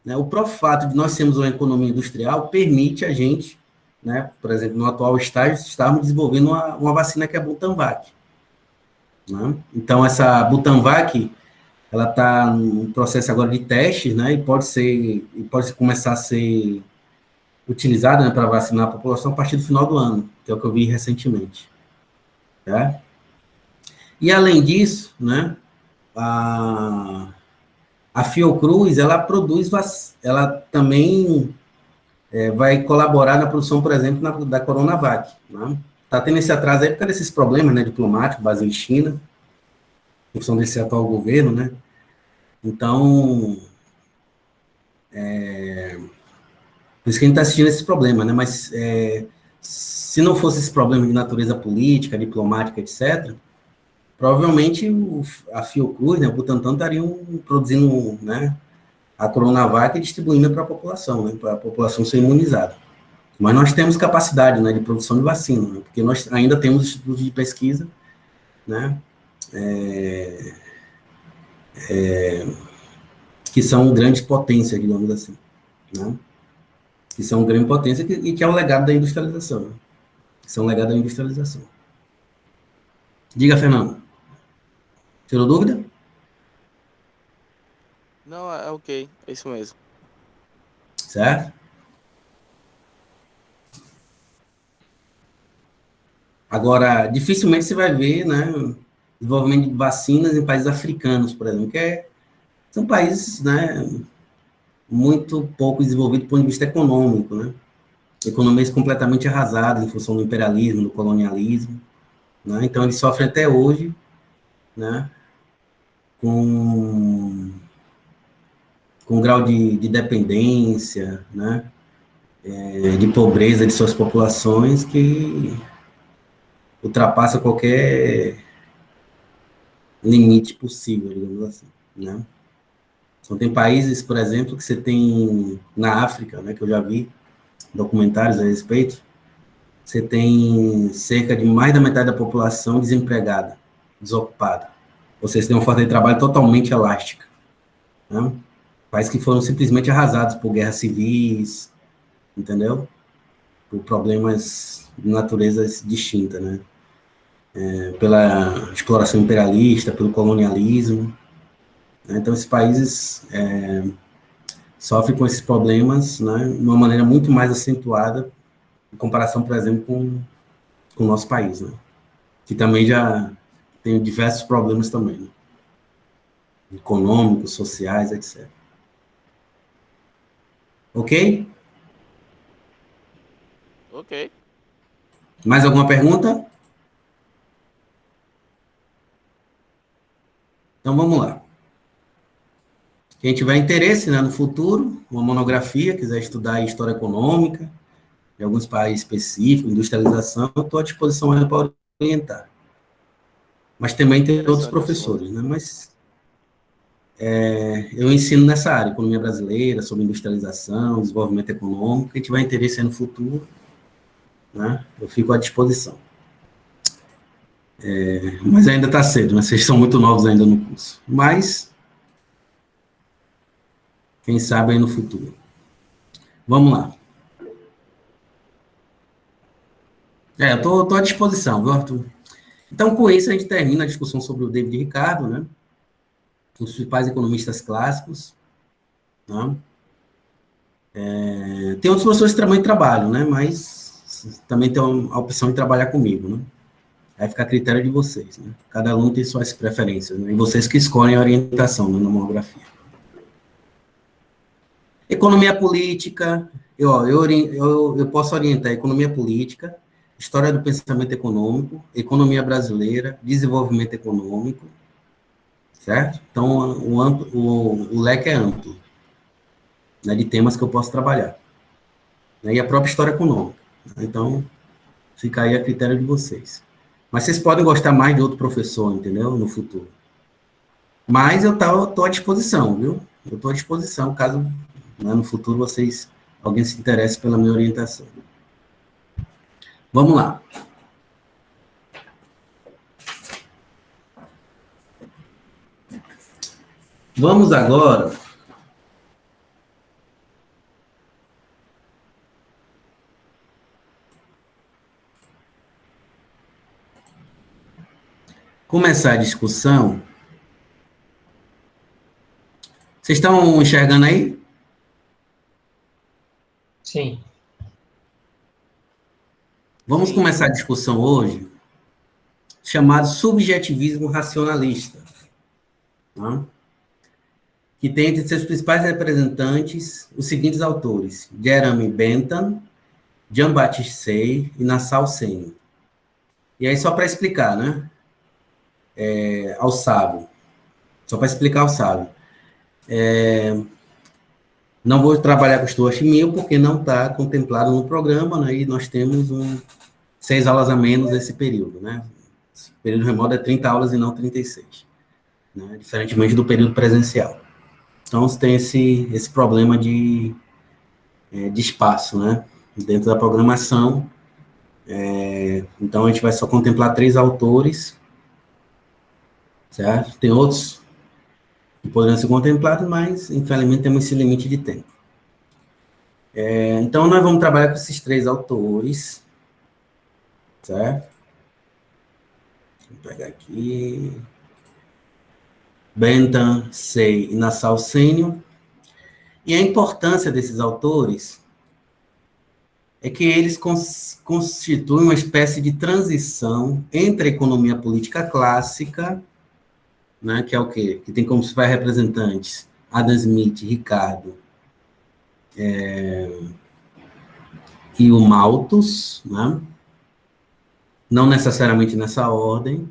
né, o próprio fato de nós sermos uma economia industrial permite a gente, né, por exemplo, no atual estágio, estarmos desenvolvendo uma vacina que é a Butanvac. Né? Então, essa Butanvac, ela está no processo agora de testes, né, e pode começar a ser utilizada, né, para vacinar a população a partir do final do ano, que é o que eu vi recentemente. Tá? E, além disso, né, a Fiocruz, ela ela também vai colaborar na produção, por exemplo, da Coronavac. Né? Tá tendo esse atraso aí por causa desses problemas, né, diplomáticos, Brasil e China, em função desse atual governo, né? Então, por isso que a gente está assistindo esse problema, né? Mas se não fosse esse problema de natureza política, diplomática, etc., provavelmente a Fiocruz, né, o Butantan estariam produzindo, né, a Coronavac e distribuindo para a população, né, para a população ser imunizada. Mas nós temos capacidade, né, de produção de vacina, né, porque nós ainda temos institutos de pesquisa, né, que são grandes potências, digamos assim, né, que são grande potência e que é o legado da industrialização, né, que são o legado da industrialização. Diga, Fernando. Tirou dúvida? Não, é ok, é isso mesmo. Certo? Agora, dificilmente você vai ver, né, desenvolvimento de vacinas em países africanos, por exemplo, são países, né, muito pouco desenvolvidos do ponto de vista econômico, né? Economias completamente arrasadas em função do imperialismo, do colonialismo, né? Então eles sofrem até hoje, né, com um grau de dependência, né, de pobreza de suas populações que ultrapassa qualquer limite possível, digamos assim, né? Então, tem países, por exemplo, que você tem na África, né, que eu já vi documentários a respeito, você tem cerca de mais da metade da população desempregada, desocupada. Ou seja, você tem uma força de trabalho totalmente elástica. Né? Países que foram simplesmente arrasados por guerras civis, entendeu? Por problemas de natureza distinta, né? Pela exploração imperialista, pelo colonialismo. Né? Então, esses países sofrem com esses problemas, né, de uma maneira muito mais acentuada em comparação, por exemplo, com o nosso país, né? Que também já tem diversos problemas também, né? Econômicos, sociais, etc. Ok? Ok. Mais alguma pergunta? Então vamos lá. Quem tiver interesse, né, no futuro, uma monografia, quiser estudar história econômica, de alguns países específicos, industrialização, eu estou à disposição para orientar. Mas também tem outros professores, né? Mas eu ensino nessa área, economia brasileira, sobre industrialização, desenvolvimento econômico. Quem tiver interesse aí no futuro, né? Eu fico à disposição. Mas ainda está cedo, né? Vocês são muito novos ainda no curso. Mas, quem sabe aí no futuro. Vamos lá. Eu tô à disposição, viu, Arthur? Então, com isso, a gente termina a discussão sobre o David Ricardo, né? Os principais economistas clássicos. Né? Tem outros professores que também trabalham, né? Mas também tem a opção de trabalhar comigo, né? Aí fica a critério de vocês, né? Cada aluno tem suas preferências, né? E vocês que escolhem a orientação, né, na monografia. Economia política, eu posso orientar economia política, história do pensamento econômico, economia brasileira, desenvolvimento econômico, certo? Então, o leque é amplo, né, de temas que eu posso trabalhar. Né, e a própria história econômica. Né? Então, fica aí a critério de vocês. Mas vocês podem gostar mais de outro professor, entendeu? No futuro. Mas eu estou à disposição, viu? Eu estou à disposição, caso, né, no futuro alguém se interesse pela minha orientação. Vamos lá. Vamos agora começar a discussão. Vocês estão enxergando aí? Sim. Vamos começar a discussão hoje, chamado subjetivismo racionalista, tá? Que tem entre seus principais representantes os seguintes autores: Jeremy Bentham, Jean-Baptiste Say e Nassau Senior. E aí, só para explicar, né? Ao sábio. Só para explicar ao sábio. Não vou trabalhar com Stuart Mill, porque não está contemplado no programa, né? E nós temos 6 aulas a menos nesse período, né? Esse período remoto é 30 aulas e não 36, né? Diferentemente do período presencial. Então, você tem esse problema de espaço, né? Dentro da programação. Então, a gente vai só contemplar 3 autores, certo? Tem outros que poderiam ser contemplados, mas, infelizmente, temos esse limite de tempo. Então, nós vamos trabalhar com esses 3 autores, certo? Vou pegar aqui. Bentham, Say e Nassau Senior. E a importância desses autores é que eles constituem uma espécie de transição entre a economia política clássica, né, que é o quê? Que tem como principais representantes Adam Smith, Ricardo e o Malthus, né? Não necessariamente nessa ordem.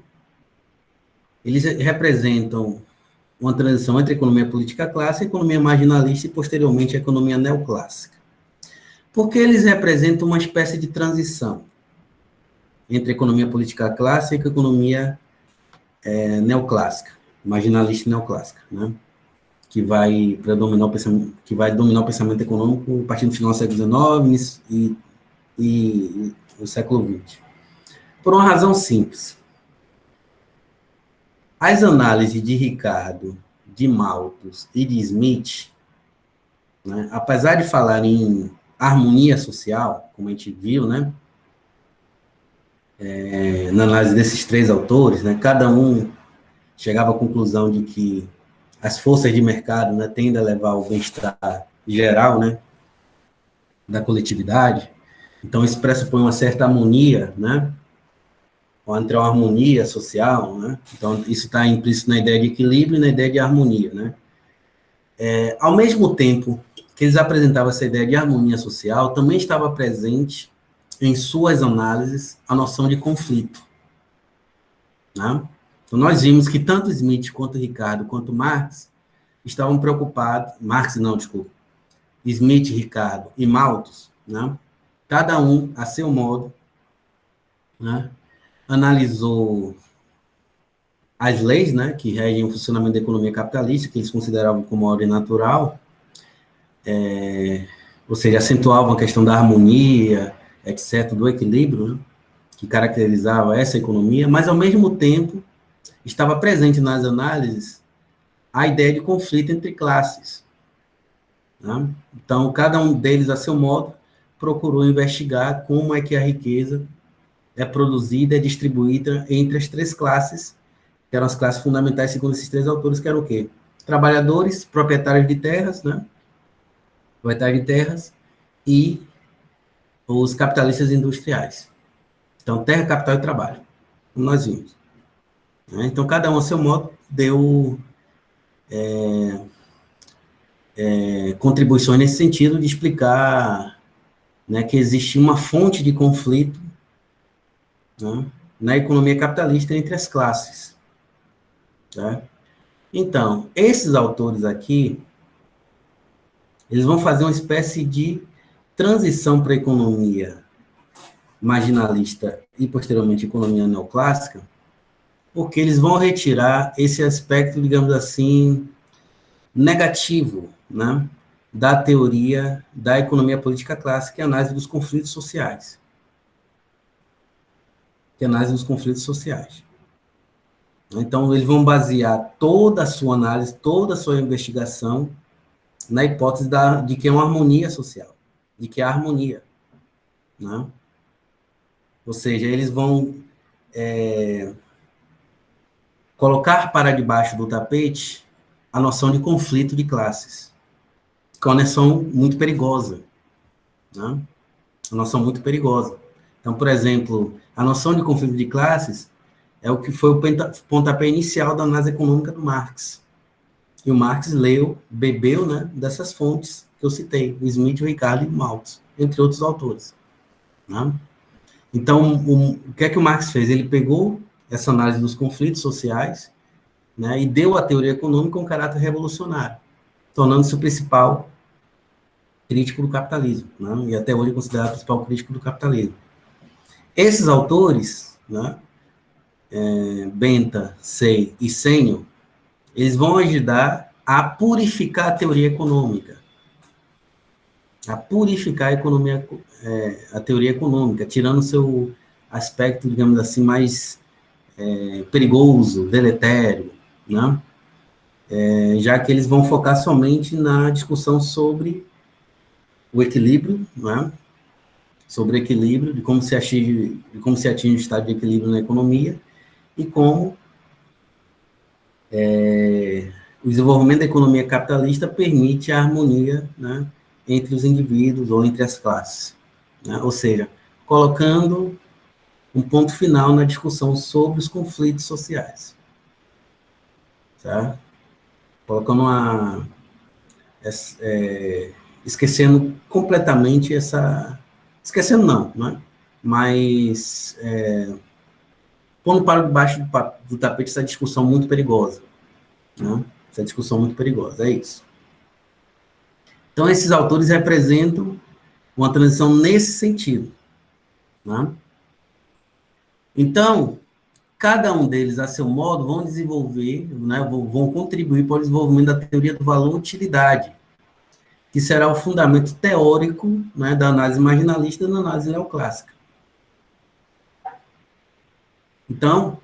Eles representam uma transição entre a economia política clássica, a economia marginalista e, posteriormente, a economia neoclássica. Porque eles representam uma espécie de transição entre a economia política clássica e a economia neoclássica, marginalista e neoclássica, né? Que vai dominar o pensamento econômico a partir do final do século XIX e o século XX. Por uma razão simples. As análises de Ricardo, de Malthus e de Smith, né, apesar de falar em harmonia social, como a gente viu, né, na análise desses 3 autores, né, cada um chegava à conclusão de que as forças de mercado, né, tendem a levar ao bem-estar geral, né, da coletividade. Então, isso pressupõe uma certa harmonia, né, entre uma harmonia social, né? Então, isso está implícito na ideia de equilíbrio e na ideia de harmonia, né? Ao mesmo tempo que eles apresentavam essa ideia de harmonia social, também estava presente em suas análises a noção de conflito, né? Então, nós vimos que tanto Smith quanto Ricardo quanto Marx estavam preocupados, Smith, Ricardo e Malthus, né? Cada um a seu modo, né? analisou as leis, né, que regem o funcionamento da economia capitalista, que eles consideravam como ordem natural, ou seja, acentuavam a questão da harmonia, etc., do equilíbrio, né, que caracterizava essa economia, mas, ao mesmo tempo, estava presente nas análises a ideia de conflito entre classes. Né? Então, cada um deles, a seu modo, procurou investigar como é que a riqueza é produzida e distribuída entre as três classes, que eram as classes fundamentais, segundo esses três autores, que eram o quê? Trabalhadores, proprietários de terras, né? Proprietários de terras, e os capitalistas industriais. Então, terra, capital e trabalho, como nós vimos. Né? Então, cada um, a seu modo, deu contribuições nesse sentido de explicar, né, que existe uma fonte de conflito, né, na economia capitalista entre as classes. Tá? Então, esses autores aqui, eles vão fazer uma espécie de transição para a economia marginalista e, posteriormente, economia neoclássica, porque eles vão retirar esse aspecto, digamos assim, negativo, né, da teoria da economia política clássica, que é a análise dos conflitos sociais. Que é a análise dos conflitos sociais. Então, eles vão basear toda a sua análise, toda a sua investigação na hipótese de que é uma harmonia social, de que é harmonia. Né? Ou seja, eles vão colocar para debaixo do tapete a noção de conflito de classes, que é uma noção muito perigosa. Né? Uma noção muito perigosa. Então, por exemplo, a noção de conflito de classes é o que foi o pontapé inicial da análise econômica do Marx. E o Marx bebeu, né, dessas fontes que eu citei, o Smith, o Ricardo e o Malthus, entre outros autores. Né? Então, o que é que o Marx fez? Ele pegou essa análise dos conflitos sociais, né, e deu à teoria econômica um caráter revolucionário, tornando-se o principal crítico do capitalismo, né, e até hoje é considerado o principal crítico do capitalismo. Esses autores, né, Benta, Say e Senio, eles vão ajudar a purificar a teoria econômica, a purificar a economia, a teoria econômica, tirando o seu aspecto, digamos assim, mais perigoso, deletério, né? Já que eles vão focar somente na discussão sobre o equilíbrio, né? Sobre o equilíbrio, de como se atinge o estado de equilíbrio na economia e como o desenvolvimento da economia capitalista permite a harmonia, né, entre os indivíduos ou entre as classes. Né? Ou seja, colocando um ponto final na discussão sobre os conflitos sociais. Tá? Colocando esquecendo completamente essa... Esquecendo não, né? Mas pondo para debaixo do tapete essa discussão muito perigosa. Né? Essa discussão muito perigosa, é isso. Então, esses autores representam uma transição nesse sentido. Né? Então, cada um deles, a seu modo, vão desenvolver, né, vão contribuir para o desenvolvimento da teoria do valor-utilidade, que será o fundamento teórico, né, da análise marginalista e da análise neoclássica. Então,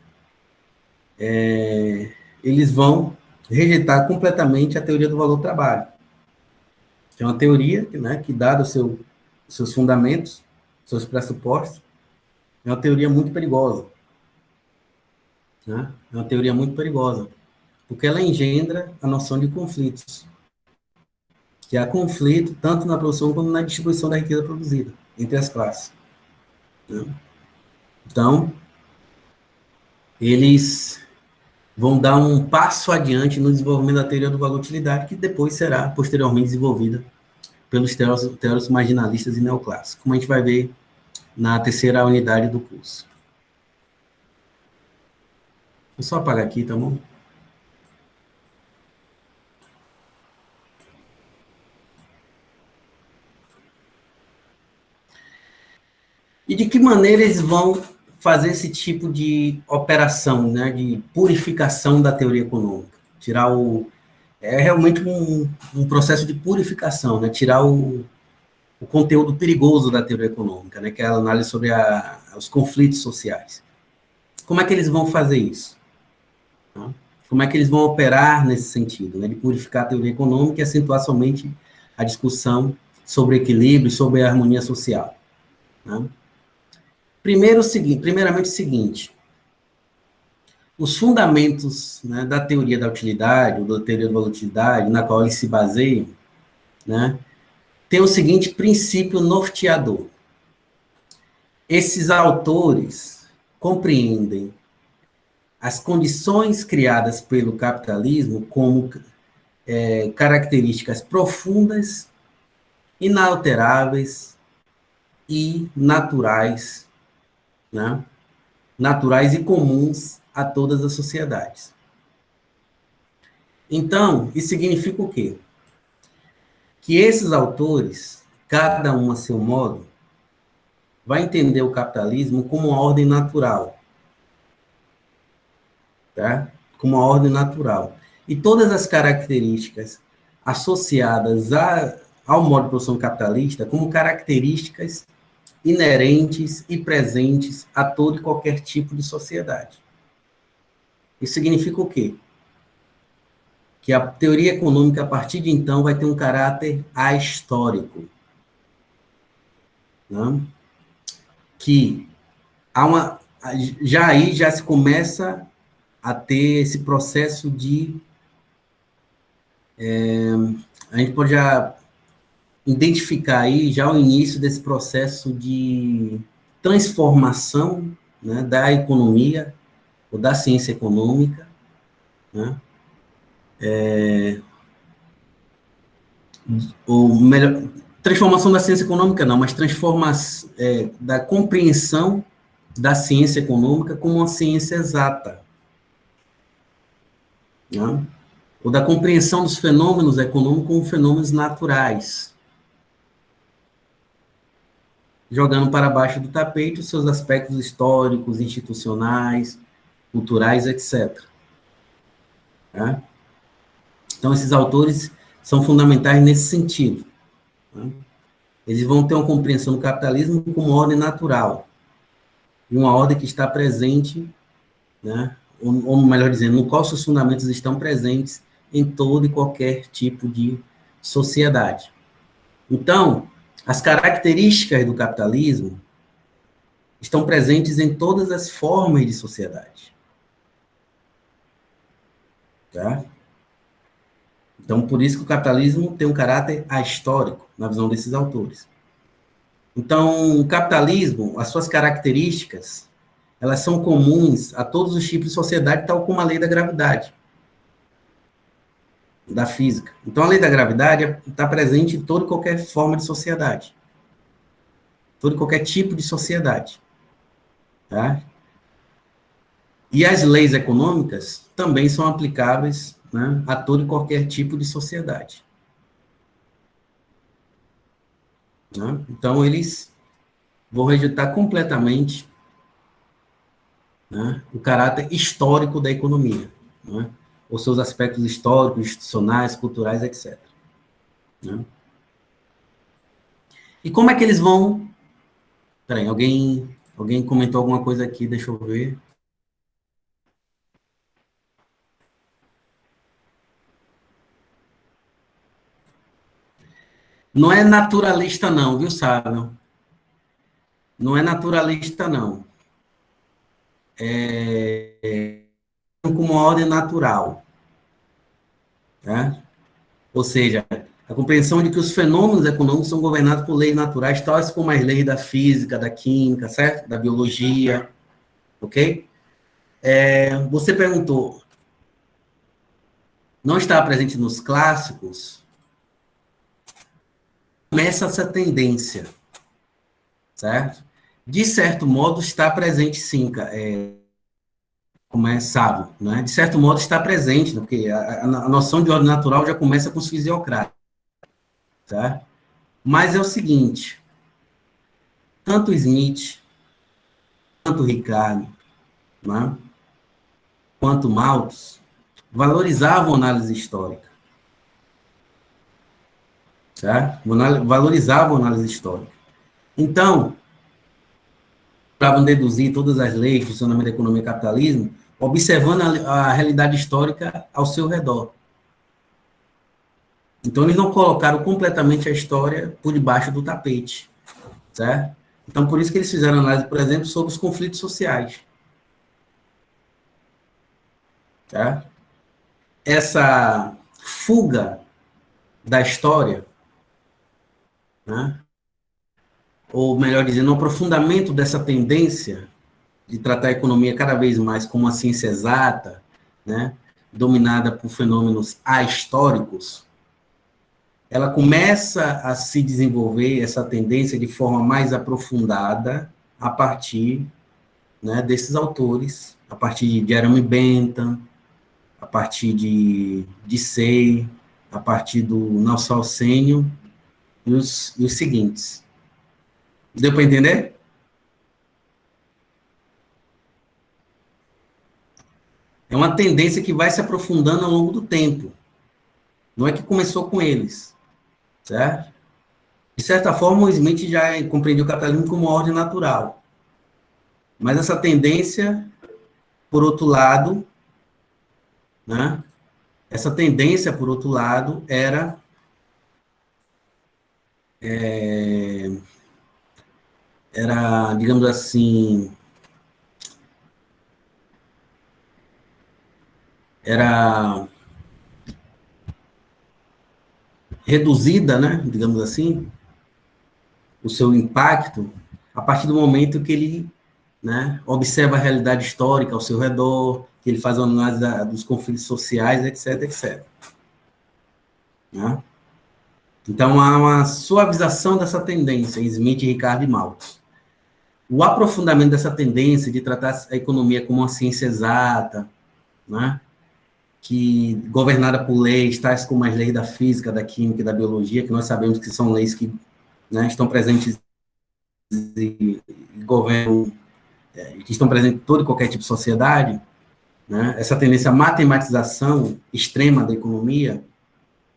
eles vão rejeitar completamente a teoria do valor-trabalho, que é uma teoria, né, que, dado seus fundamentos, seus pressupostos, é uma teoria muito perigosa. Né? É uma teoria muito perigosa, porque ela engendra a noção de conflitos, que há conflito tanto na produção como na distribuição da riqueza produzida entre as classes. Né? Então, eles vão dar um passo adiante no desenvolvimento da teoria do valor-utilidade, que depois será posteriormente desenvolvida pelos teóricos marginalistas e neoclássicos, como a gente vai ver na terceira unidade do curso. Vou só apagar aqui, tá bom? E de que maneira eles vão fazer esse tipo de operação, né, de purificação da teoria econômica. Tirar o... É realmente um processo de purificação, né, tirar o conteúdo perigoso da teoria econômica, né, que é a análise sobre os conflitos sociais. Como é que eles vão fazer isso? Tá? Como é que eles vão operar nesse sentido, né, de purificar a teoria econômica e acentuar somente a discussão sobre equilíbrio, sobre a harmonia social? Tá? Primeiramente o seguinte, os fundamentos, né, da teoria da utilidade, ou da teoria da volatilidade, na qual eles se baseiam, né, tem o seguinte princípio norteador. Esses autores compreendem as condições criadas pelo capitalismo como características profundas, inalteráveis e naturais, né? Naturais e comuns a todas as sociedades. Então, isso significa o quê? Que esses autores, cada um a seu modo, vai entender o capitalismo como uma ordem natural, tá? Como uma ordem natural. E todas as características associadas ao modo de produção capitalista como características inerentes e presentes a todo e qualquer tipo de sociedade. Isso significa o quê? Que a teoria econômica, a partir de então, vai ter um caráter ahistórico. Né? Que já se começa a ter esse processo de... a gente pode já identificar aí já o início desse processo de transformação, né, da economia, ou da ciência econômica, né? Ou melhor, transformação da ciência econômica não, mas transformação da compreensão da ciência econômica como uma ciência exata, né? Ou da compreensão dos fenômenos econômicos como fenômenos naturais, jogando para baixo do tapete os seus aspectos históricos, institucionais, culturais, etc. Tá? Então, esses autores são fundamentais nesse sentido. Tá? Eles vão ter uma compreensão do capitalismo como ordem natural, e uma ordem que está presente, né, ou melhor dizendo, no qual seus fundamentos estão presentes em todo e qualquer tipo de sociedade. Então, as características do capitalismo estão presentes em todas as formas de sociedade. Tá? Então, por isso que o capitalismo tem um caráter ahistórico, na visão desses autores. Então, o capitalismo, as suas características, elas são comuns a todos os tipos de sociedade, tal como a lei da gravidade, da física. Então, a lei da gravidade está presente em toda e qualquer forma de sociedade, todo e qualquer tipo de sociedade. Tá? E as leis econômicas também são aplicáveis, né, a todo e qualquer tipo de sociedade. Né? Então, eles vão rejeitar completamente, né, o caráter histórico da economia, né, os seus aspectos históricos, institucionais, culturais, etc. Né? E como é que eles vão... Peraí, alguém comentou alguma coisa aqui, deixa eu ver. Não é naturalista não, viu, Sábio? Não é naturalista não. É como uma ordem natural. Tá? Ou seja, a compreensão de que os fenômenos econômicos são governados por leis naturais, tais como as leis da física, da química, certo? Da biologia, ok? Você perguntou, não está presente nos clássicos? Começa essa tendência, certo? De certo modo, está presente sim, como é sábio, né? De certo modo está presente, né? Porque a noção de ordem natural já começa com os fisiocratas, tá? Mas é o seguinte, tanto Smith, tanto Ricardo, né, quanto Malthus valorizavam a análise histórica, certo? Valorizavam a análise histórica. Então, para deduzir todas as leis, funcionamento da economia e capitalismo, observando a realidade histórica ao seu redor. Então, eles não colocaram completamente a história por debaixo do tapete, certo? Então, por isso que eles fizeram análise, por exemplo, sobre os conflitos sociais. Tá? Essa fuga da história, né? Ou melhor dizendo, o aprofundamento dessa tendência de tratar a economia cada vez mais como uma ciência exata, né? Dominada por fenômenos ahistóricos, ela começa a se desenvolver, essa tendência, de forma mais aprofundada a partir, né, desses autores, a partir de Jeremy Bentham, a partir de Say, a partir do Nassau Sênior e os seguintes. Deu para entender? É uma tendência que vai se aprofundando ao longo do tempo. Não é que começou com eles, certo? De certa forma, o Smith já compreendeu o capitalismo como uma ordem natural. Mas essa tendência, por outro lado, né? Essa tendência, por outro lado, era digamos assim, era reduzida, né, digamos assim, o seu impacto, a partir do momento que ele, né, observa a realidade histórica ao seu redor, que ele faz uma análise dos conflitos sociais, etc, etc. Né? Então, há uma suavização dessa tendência em Smith, Ricardo e Malthus. O aprofundamento dessa tendência de tratar a economia como uma ciência exata, né, que governada por leis, tais como as leis da física, da química e da biologia, que nós sabemos que são leis que, né, estão presentes e governam, que estão presentes em todo e qualquer tipo de sociedade, né, essa tendência à matematização extrema da economia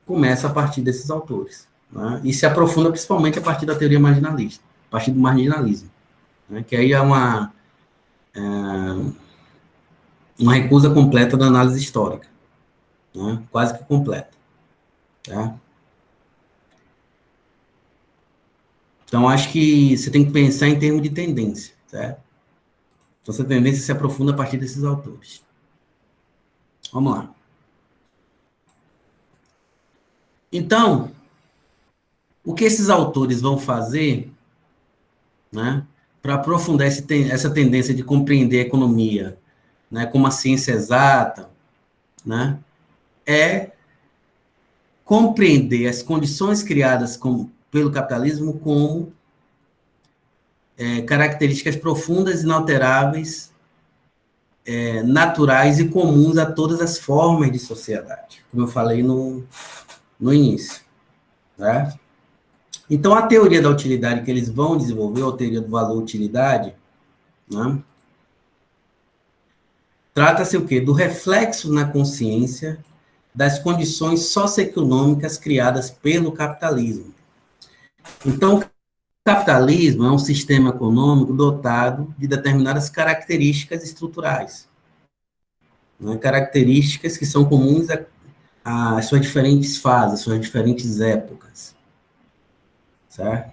começa a partir desses autores, né, e se aprofunda principalmente a partir da teoria marginalista, a partir do marginalismo, né, que aí é uma recusa completa da análise histórica, né, quase que completa. Tá? Então, acho que você tem que pensar em termos de tendência, certo? Então, essa tendência se aprofunda a partir desses autores. Vamos lá. Então, o que esses autores vão fazer, né, para aprofundar essa tendência de compreender a economia, né, como a ciência exata, né, é compreender as condições criadas pelo capitalismo como características profundas, inalteráveis, naturais e comuns a todas as formas de sociedade, como eu falei no início. Certo? Então, a teoria da utilidade que eles vão desenvolver, a teoria do valor-utilidade, né, trata-se o quê? Do reflexo na consciência das condições socioeconômicas criadas pelo capitalismo. Então, o capitalismo é um sistema econômico dotado de determinadas características estruturais, né? Características que são comuns às suas diferentes fases, às suas diferentes épocas, certo?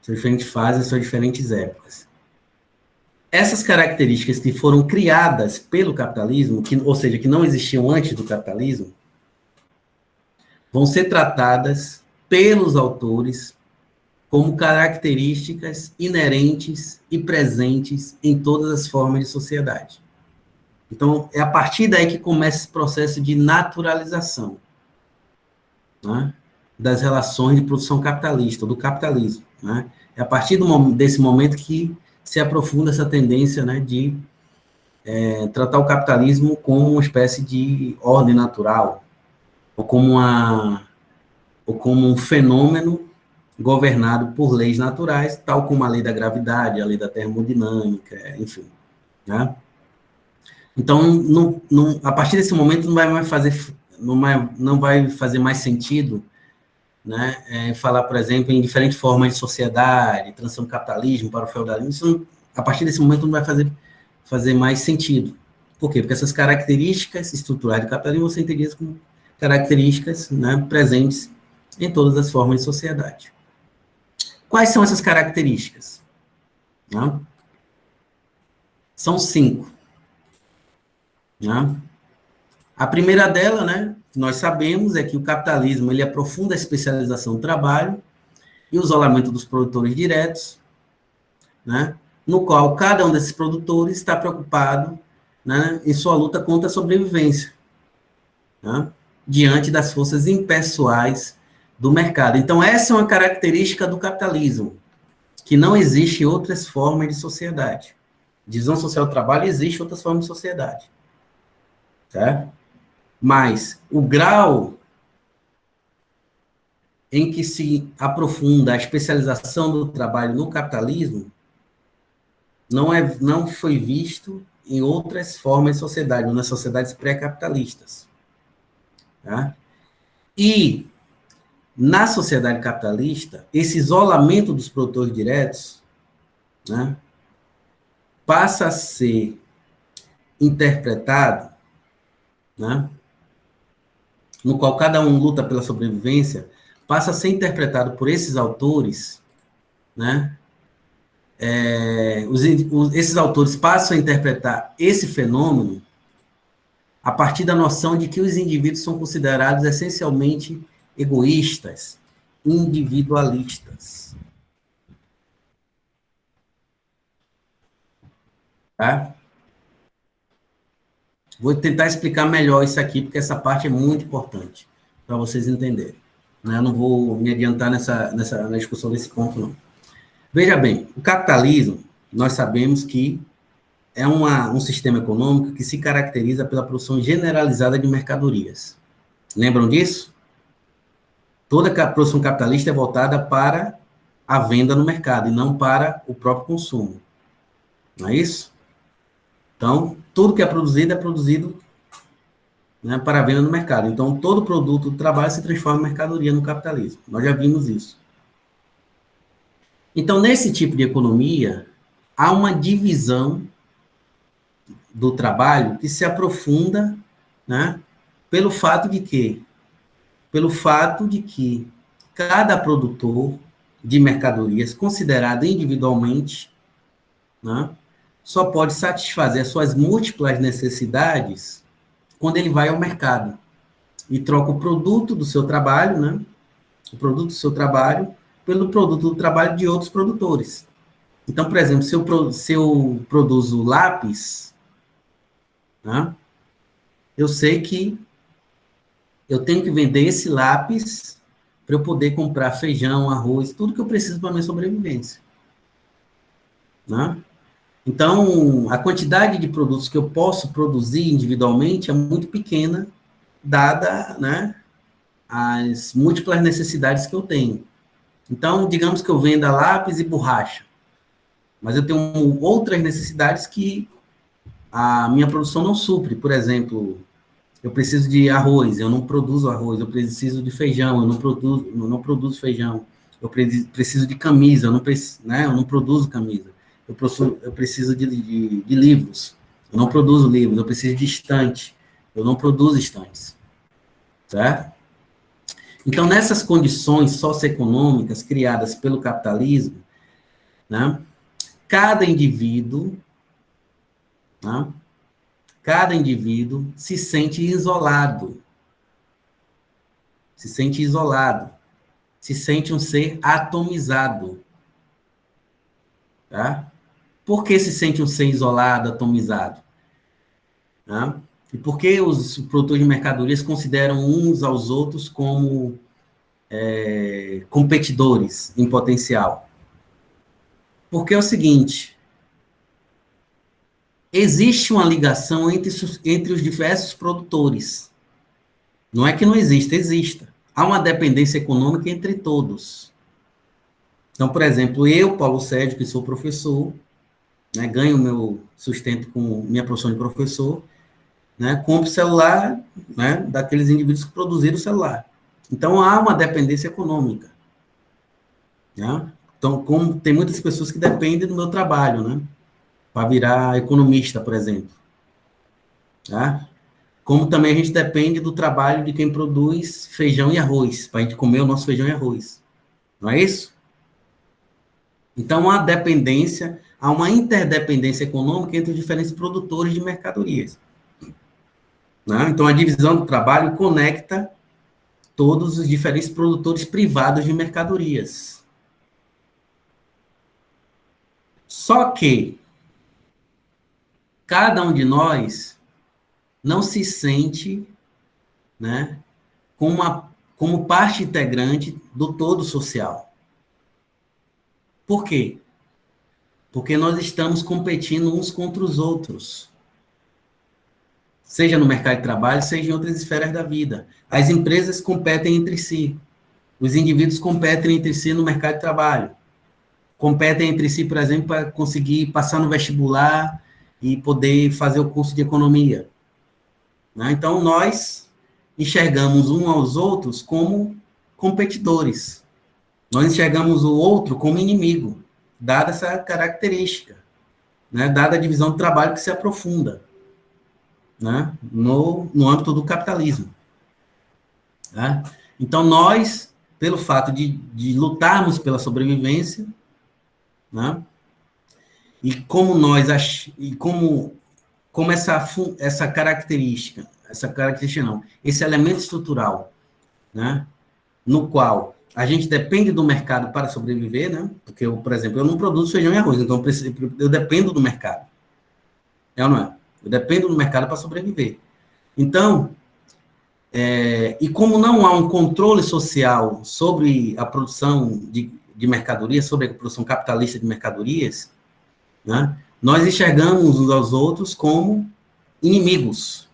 Suas diferentes fases, às suas diferentes épocas. Essas características que foram criadas pelo capitalismo, ou seja, que não existiam antes do capitalismo, vão ser tratadas pelos autores como características inerentes e presentes em todas as formas de sociedade. Então, é a partir daí que começa esse processo de naturalização, né, das relações de produção capitalista, do capitalismo. Né? É a partir desse momento que se aprofunda essa tendência, né, de tratar o capitalismo como uma espécie de ordem natural, ou como um fenômeno governado por leis naturais, tal como a lei da gravidade, a lei da termodinâmica, enfim, né? Então, a partir desse momento, não vai fazer mais sentido, né, falar, por exemplo, em diferentes formas de sociedade, transição do capitalismo para o feudalismo. Isso, a partir desse momento, não vai fazer mais sentido. Por quê? Porque essas características estruturais do capitalismo você entendia como características, né, presentes em todas as formas de sociedade. Quais são essas características? Né? São 5. Né? A primeira dela, né, nós sabemos, é que o capitalismo ele aprofunda a especialização do trabalho e o isolamento dos produtores diretos, né, no qual cada um desses produtores está preocupado, né, em sua luta contra a sobrevivência, né, diante das forças impessoais do mercado. Então, essa é uma característica do capitalismo, que não existe outras formas de sociedade. Divisão social do trabalho, existe outras formas de sociedade. Certo? Mas o grau em que se aprofunda a especialização do trabalho no capitalismo não foi visto em outras formas de sociedade, nas sociedades pré-capitalistas. Tá? E, na sociedade capitalista, esse isolamento dos produtores diretos, né, passa a ser interpretado, né, no qual cada um luta pela sobrevivência, passa a ser interpretado por esses autores, né? Esses autores passam a interpretar esse fenômeno a partir da noção de que os indivíduos são considerados essencialmente egoístas, individualistas. Tá? Vou tentar explicar melhor isso aqui, porque essa parte é muito importante para vocês entenderem. Eu não vou me adiantar na discussão desse ponto, não. Veja bem, o capitalismo, nós sabemos que é um sistema econômico que se caracteriza pela produção generalizada de mercadorias. Lembram disso? Toda a produção capitalista é voltada para a venda no mercado e não para o próprio consumo. Não é isso? Então, tudo que é produzido, né, para a venda no mercado. Então, todo produto do trabalho se transforma em mercadoria no capitalismo. Nós já vimos isso. Então, nesse tipo de economia, há uma divisão do trabalho que se aprofunda, né, pelo fato de que cada produtor de mercadorias, considerado individualmente, né, só pode satisfazer as suas múltiplas necessidades quando ele vai ao mercado e troca o produto do seu trabalho, né, o produto do seu trabalho, pelo produto do trabalho de outros produtores. Então, por exemplo, se eu produzo lápis, né, eu sei que eu tenho que vender esse lápis para eu poder comprar feijão, arroz, tudo que eu preciso para a minha sobrevivência. Né? Então, a quantidade de produtos que eu posso produzir individualmente é muito pequena, dada, né, as múltiplas necessidades que eu tenho. Então, digamos que eu venda lápis e borracha, mas eu tenho outras necessidades que a minha produção não supre. Por exemplo, eu preciso de arroz, eu não produzo arroz. Eu preciso de feijão, eu não produzo feijão. Eu preciso de camisa, eu não produzo camisa. Eu preciso de livros, eu não produzo livros. Eu preciso de estante, eu não produzo estantes. Certo? Então, nessas condições socioeconômicas criadas pelo capitalismo, né, cada indivíduo se sente isolado, se sente um ser atomizado. Tá? Por que se sente um ser isolado, atomizado? Tá? E por que os produtores de mercadorias consideram uns aos outros como competidores em potencial? Porque é o seguinte, existe uma ligação entre os diversos produtores. Não é que não exista, exista. Há uma dependência econômica entre todos. Então, por exemplo, eu, Paulo Sérgio, que sou professor, né, ganho meu sustento com minha profissão de professor, né, compro celular, né, daqueles indivíduos que produziram o celular. Então, há uma dependência econômica. Né? Então, como tem muitas pessoas que dependem do meu trabalho, né, para virar economista, por exemplo. Tá? Como também a gente depende do trabalho de quem produz feijão e arroz, para a gente comer o nosso feijão e arroz. Não é isso? Então, há uma interdependência econômica entre os diferentes produtores de mercadorias. Né? Então, a divisão do trabalho conecta todos os diferentes produtores privados de mercadorias. Só que cada um de nós não se sente, né, como parte integrante do todo social. Por quê? Porque nós estamos competindo uns contra os outros. Seja no mercado de trabalho, seja em outras esferas da vida. As empresas competem entre si. Os indivíduos competem entre si no mercado de trabalho. Competem entre si, por exemplo, para conseguir passar no vestibular e poder fazer o curso de economia. Né? Então, nós enxergamos uns aos outros como competidores. Nós enxergamos o outro como inimigo, dada essa característica, né? Dada a divisão do trabalho que se aprofunda, né? No âmbito do capitalismo. Né? Então, nós, pelo fato de lutarmos pela sobrevivência, né? E como essa característica não, esse elemento estrutural, né? No qual a gente depende do mercado para sobreviver, né? Porque, por exemplo, eu não produzo feijão e arroz, então eu dependo do mercado. É ou não é? Eu dependo do mercado para sobreviver. Então, e como não há um controle social sobre a produção de mercadorias, sobre a produção capitalista de mercadorias, né? Nós enxergamos uns aos outros como inimigos.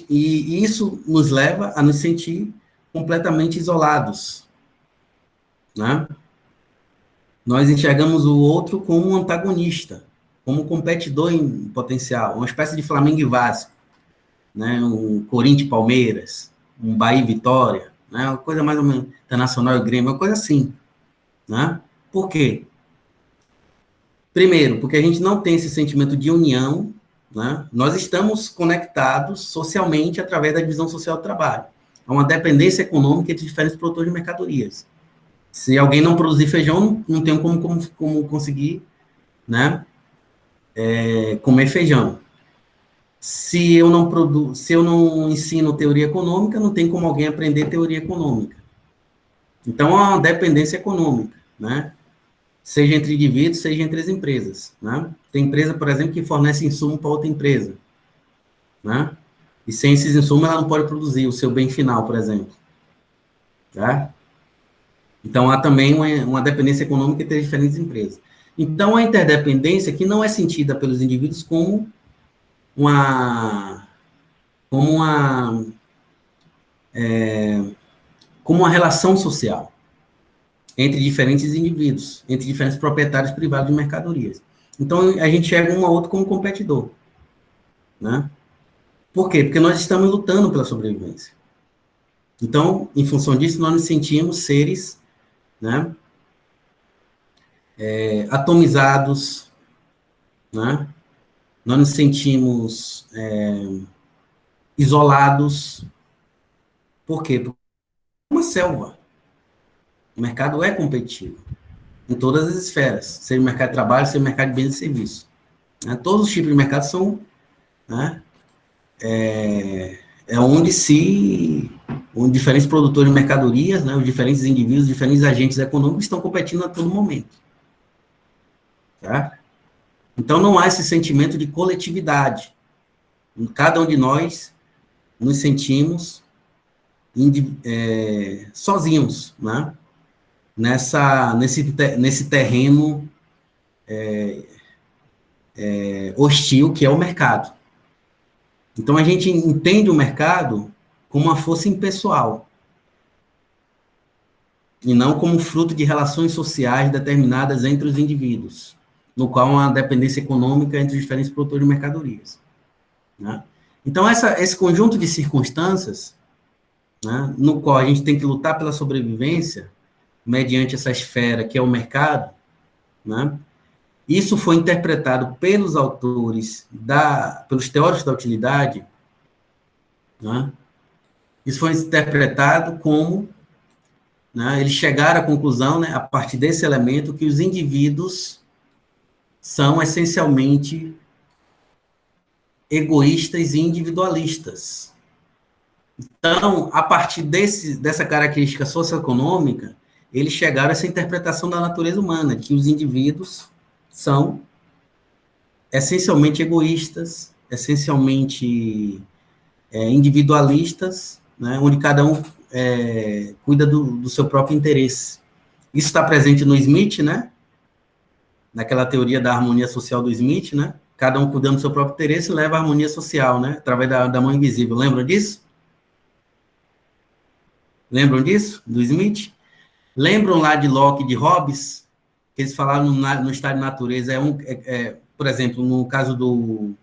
E isso nos leva a nos sentir completamente isolados. Né? Nós enxergamos o outro como um antagonista, como um competidor em potencial, uma espécie de Flamengo e Vasco, né? Um Corinthians e Palmeiras, um Bahia e Vitória, né? Uma coisa mais ou menos Internacional e Grêmio, uma coisa assim. Né? Por quê? Primeiro, porque a gente não tem esse sentimento de união, né? Nós estamos conectados socialmente através da divisão social do trabalho. Há uma dependência econômica entre diferentes produtores de mercadorias. Se alguém não produzir feijão, não tem como conseguir, né, comer feijão. Se eu não ensino teoria econômica, não tem como alguém aprender teoria econômica. Então, há uma dependência econômica, né? Seja entre indivíduos, seja entre as empresas, né? Tem empresa, por exemplo, que fornece insumo para outra empresa, né? E sem esses insumos, ela não pode produzir o seu bem final, por exemplo. Tá? Então, há também uma dependência econômica entre as diferentes empresas. Então, a interdependência que não é sentida pelos indivíduos como uma relação social entre diferentes indivíduos, entre diferentes proprietários privados de mercadorias. Então, a gente enxerga um ao outro como competidor. Né? Por quê? Porque nós estamos lutando pela sobrevivência. Então, em função disso, nós nos sentimos seres, né, atomizados, né? Nós nos sentimos isolados. Por quê? Porque é uma selva. O mercado é competitivo em todas as esferas, seja o mercado de trabalho, seja o mercado de bens e serviços. Né? Todos os tipos de mercado são, né, onde diferentes produtores de mercadorias, né, os diferentes indivíduos, diferentes agentes econômicos estão competindo a todo momento. Tá? Então, não há esse sentimento de coletividade. Cada um de nós nos sentimos sozinhos, né? Nesse terreno hostil que é o mercado. Então, a gente entende o mercado como uma força impessoal. e não como fruto de relações sociais determinadas entre os indivíduos, no qual há uma dependência econômica entre os diferentes produtores de mercadorias. Né? Então, esse conjunto de circunstâncias, né, no qual a gente tem que lutar pela sobrevivência, mediante essa esfera que é o mercado, né, isso foi interpretado pelos autores, pelos teóricos da utilidade, né, isso foi interpretado como, né, eles chegaram à conclusão, né, a partir desse elemento, que os indivíduos são essencialmente egoístas e individualistas. Então, a partir dessa característica socioeconômica, eles chegaram a essa interpretação da natureza humana, que os indivíduos são essencialmente egoístas, essencialmente individualistas, né, onde cada um cuida do seu próprio interesse. Isso está presente no Smith, né? Naquela teoria da harmonia social do Smith, né? Cada um cuidando do seu próprio interesse leva à harmonia social, né? Através da mão invisível. Lembram disso? Lembram disso? Do Smith? Lembram lá de Locke e de Hobbes? Que eles falaram no estado de natureza. Por exemplo, no caso do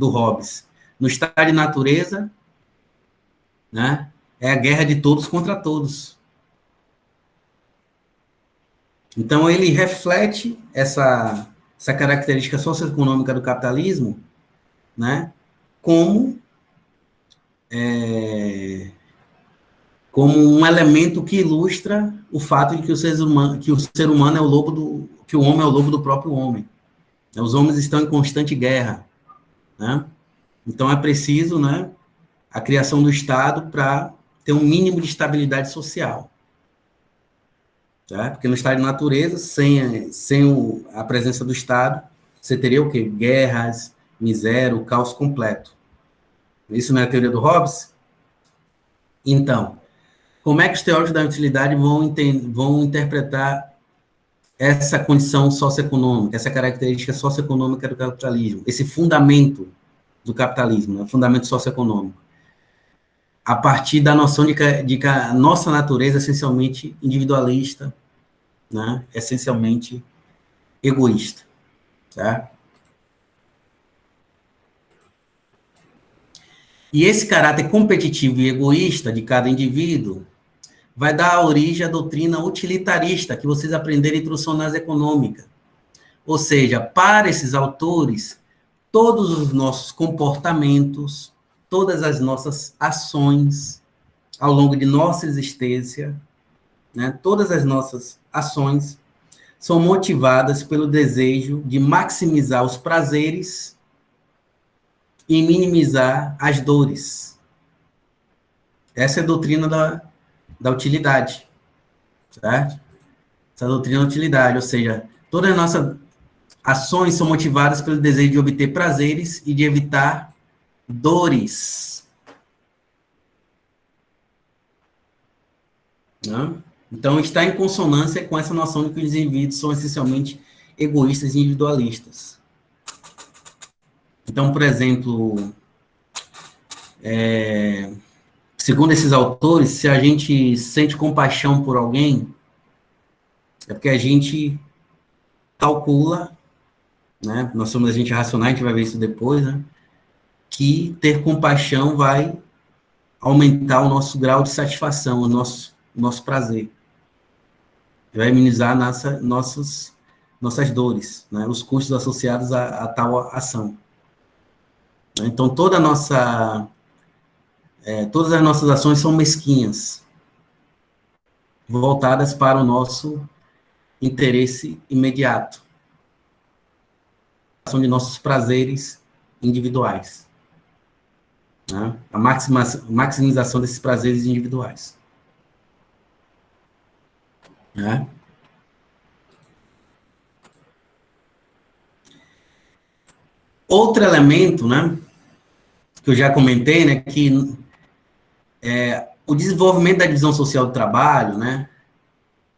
Hobbes. No estado de natureza, né? É a guerra de todos contra todos. Então, ele reflete essa característica socioeconômica do capitalismo, né, como um elemento que ilustra o fato de que o ser humano é o lobo que o homem é o lobo do próprio homem. Os homens estão em constante guerra, né? Então, é preciso, né, a criação do Estado para ter um mínimo de estabilidade social. Tá? Porque no estado de natureza, sem a presença do Estado, você teria o quê? Guerras, miséria, o caos completo. Isso não é a teoria do Hobbes? Então, como é que os teóricos da utilidade vão interpretar essa condição socioeconômica, essa característica socioeconômica do capitalismo, esse fundamento do capitalismo, né? Fundamento socioeconômico? A partir da noção de que a nossa natureza é essencialmente individualista, né? Essencialmente egoísta. Tá? E esse caráter competitivo e egoísta de cada indivíduo vai dar origem à doutrina utilitarista, que vocês aprenderam em introdução na econômica. Ou seja, para esses autores, todos os nossos comportamentos, todas as nossas ações ao longo de nossa existência, né, todas as nossas ações são motivadas pelo desejo de maximizar os prazeres e minimizar as dores. Essa é a doutrina da utilidade, certo? Essa é a doutrina da utilidade, ou seja, todas as nossas ações são motivadas pelo desejo de obter prazeres e de evitar dores. Não? Então, está em consonância com essa noção de que os indivíduos são essencialmente egoístas e individualistas. Então, por exemplo, segundo esses autores, se a gente sente compaixão por alguém, é porque a gente calcula, né? Nós somos agentes racionais, a gente vai ver isso depois, né? Que ter compaixão vai aumentar o nosso grau de satisfação, o nosso prazer. Vai minimizar nossas dores, né? Os custos associados a tal ação. Então, todas as nossas ações são mesquinhas, voltadas para o nosso interesse imediato, a ação de nossos prazeres individuais, né? A maximização desses prazeres individuais. Né? Outro elemento, né, que eu já comentei, né, que o desenvolvimento da divisão social do trabalho, né,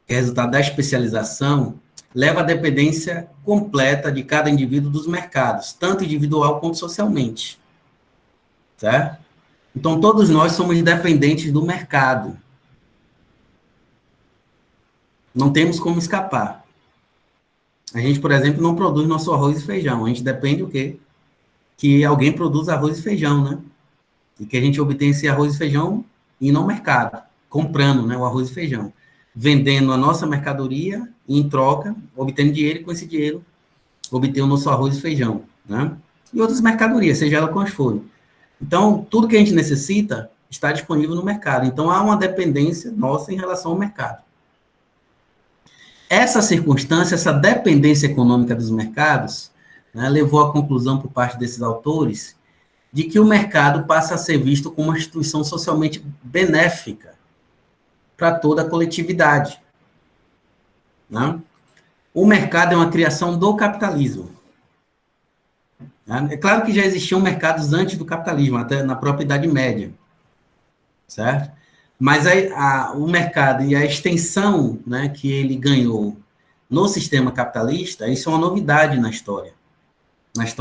que é resultado da especialização, leva à dependência completa de cada indivíduo dos mercados, tanto individual quanto socialmente. Certo? Então, todos nós somos dependentes do mercado. Não temos como escapar. A gente, por exemplo, não produz nosso arroz e feijão. A gente depende do quê? Que alguém produza arroz e feijão, né? E que a gente obtenha esse arroz e feijão indo ao mercado, comprando, né, o arroz e feijão, vendendo a nossa mercadoria e, em troca, obtendo dinheiro, e com esse dinheiro obter o nosso arroz e feijão, né? E outras mercadorias, seja ela quais forem. Então, tudo que a gente necessita está disponível no mercado. Então, há uma dependência nossa em relação ao mercado. Essa circunstância, essa dependência econômica dos mercados, né, levou à conclusão por parte desses autores de que o mercado passa a ser visto como uma instituição socialmente benéfica para toda a coletividade, né? O mercado é uma criação do capitalismo. Né? É claro que já existiam mercados antes do capitalismo, até na própria Idade Média, certo? Mas o mercado e a extensão, né, que ele ganhou no sistema capitalista, isso é uma novidade na história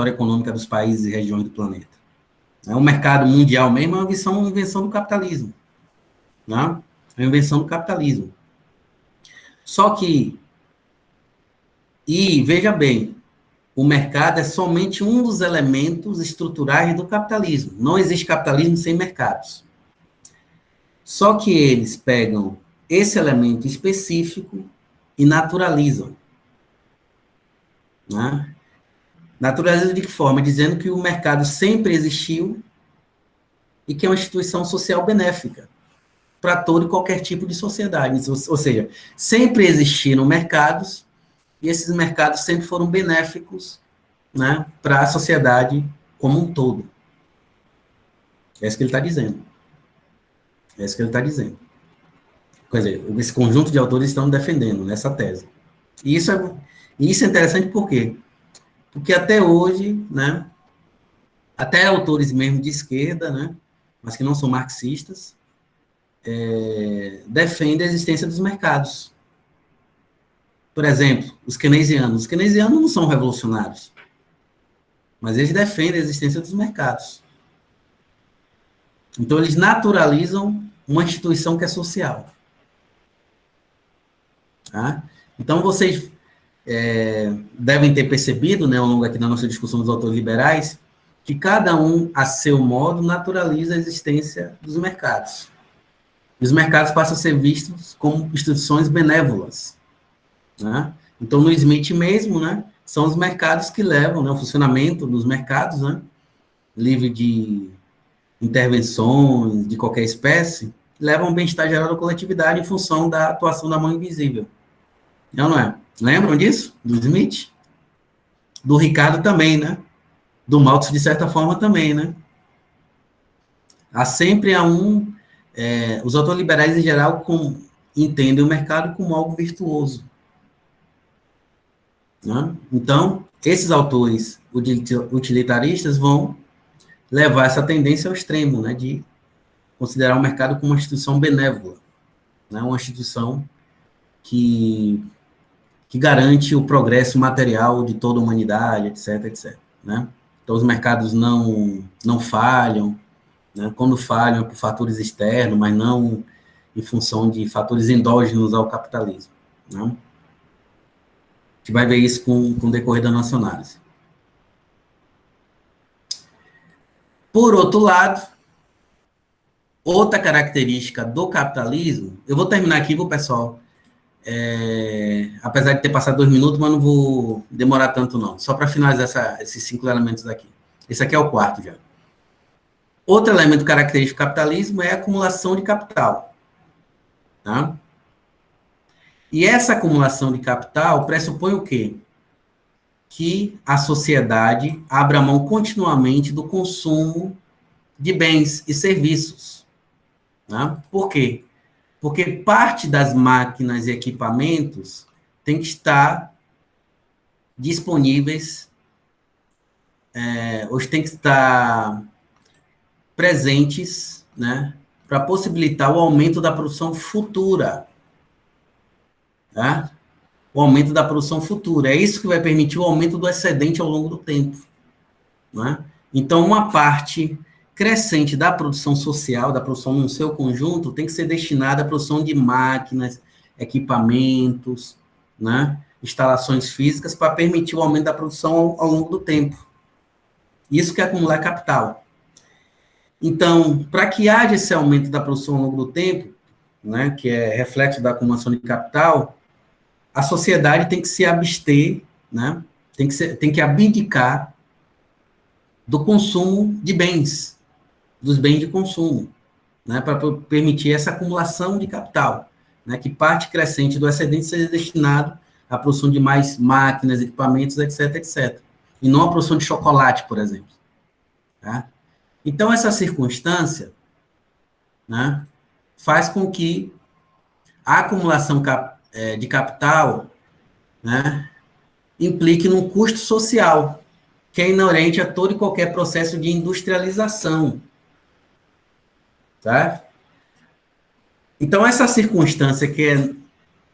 econômica dos países e regiões do planeta. O mercado mundial mesmo é uma invenção do capitalismo. Né? É uma invenção do capitalismo. Só que, e veja bem, o mercado é somente um dos elementos estruturais do capitalismo. Não existe capitalismo sem mercados. Só que eles pegam esse elemento específico e naturalizam. Né? Naturalizam de que forma? Dizendo que o mercado sempre existiu e que é uma instituição social benéfica para todo e qualquer tipo de sociedade. Ou seja, sempre existiram mercados e esses mercados sempre foram benéficos, né, para a sociedade como um todo. É isso que ele está dizendo. É isso que ele está dizendo. Quer dizer, esse conjunto de autores estão defendendo nessa tese. E isso é interessante por quê? Porque até hoje, né, até autores mesmo de esquerda, né, mas que não são marxistas, defendem a existência dos mercados. Por exemplo, os keynesianos. Os keynesianos não são revolucionários, mas eles defendem a existência dos mercados. Então, eles naturalizam uma instituição que é social. Tá? Então, vocês devem ter percebido, né, ao longo aqui da nossa discussão dos autores liberais, que cada um, a seu modo, naturaliza a existência dos mercados. E os mercados passam a ser vistos como instituições benévolas. Né? Então, no Smith mesmo, né, são os mercados que levam, né, o funcionamento dos mercados, né, livre de intervenções de qualquer espécie, levam ao bem-estar geral da coletividade em função da atuação da mão invisível. Não é? Lembram disso? Do Smith? Do Ricardo também, né? Do Malthus, de certa forma, também, né? Há sempre os autores liberais, em geral, entendem o mercado como algo virtuoso. Né? Então, esses autores utilitaristas vão levar essa tendência ao extremo, né? De considerar o mercado como uma instituição benévola, né? Uma instituição que garante o progresso material de toda a humanidade, etc, etc. Né? Então, os mercados não falham, né? Quando falham é por fatores externos, mas não em função de fatores endógenos ao capitalismo. Né? A gente vai ver isso com o decorrer da nossa análise. Por outro lado, outra característica do capitalismo, eu vou terminar aqui, pessoal, apesar de ter passado 2 minutos, mas não vou demorar tanto não, só para finalizar esses 5 elementos aqui. Esse aqui é o 4 já. Outro elemento característico do capitalismo é a acumulação de capital. Tá? E essa acumulação de capital pressupõe o quê? Que a sociedade abra mão continuamente do consumo de bens e serviços. Tá? Por quê? Porque parte das máquinas e equipamentos tem que estar disponíveis, hoje tem que estar presentes, né, para possibilitar o aumento da produção futura. Tá? O aumento da produção futura. É isso que vai permitir o aumento do excedente ao longo do tempo. Né? Então, uma parte crescente da produção social, da produção no seu conjunto, tem que ser destinada à produção de máquinas, equipamentos, né, instalações físicas para permitir o aumento da produção ao longo do tempo. Isso que é acumular capital. Então, para que haja esse aumento da produção ao longo do tempo, né, que é reflexo da acumulação de capital, a sociedade tem que se abster, né, tem que abdicar do consumo de bens, dos bens de consumo, né, para permitir essa acumulação de capital, né, que parte crescente do excedente seja destinado à produção de mais máquinas, equipamentos, etc., etc., e não à produção de chocolate, por exemplo. Tá? Então, essa circunstância, né, faz com que a acumulação de capital, né, implique num custo social, que é inerente a todo e qualquer processo de industrialização. Tá? Então, essa circunstância que é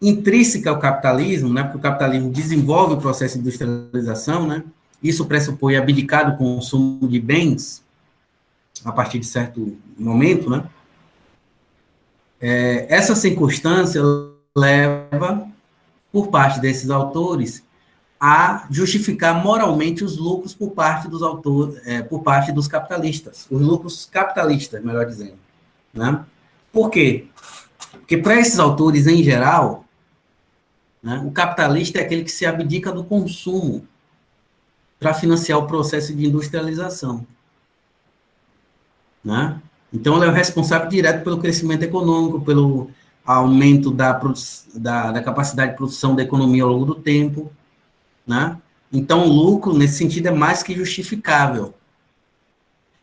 intrínseca ao capitalismo, né, porque o capitalismo desenvolve o processo de industrialização, né, isso pressupõe abdicar do consumo de bens a partir de certo momento, né, essa circunstância leva, por parte desses autores, a justificar moralmente os lucros por parte dos autores, por parte dos capitalistas, os lucros capitalistas, melhor dizendo, né? Por quê? Porque para esses autores, em geral, né, o capitalista é aquele que se abdica do consumo para financiar o processo de industrialização, né? Então, ele é o responsável direto pelo crescimento econômico, pelo aumento da capacidade de produção da economia ao longo do tempo, né? Então, o lucro, nesse sentido, é mais que justificável.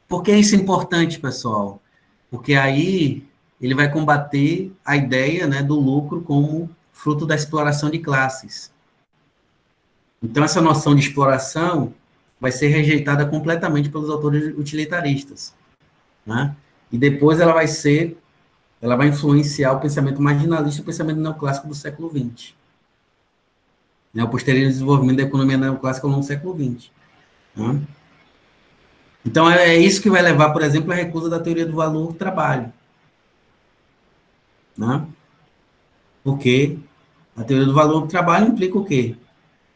Por que isso é importante, pessoal? Porque aí ele vai combater a ideia, né, do lucro como fruto da exploração de classes. Então, essa noção de exploração vai ser rejeitada completamente pelos autores utilitaristas, né? E depois ela vai influenciar o pensamento marginalista e o pensamento neoclássico do século XX. Né, o posterior desenvolvimento da economia neoclássica ao longo do século XX. Né? Então, é isso que vai levar, por exemplo, à recusa da teoria do valor do trabalho. Né? Porque a teoria do valor do trabalho implica o quê?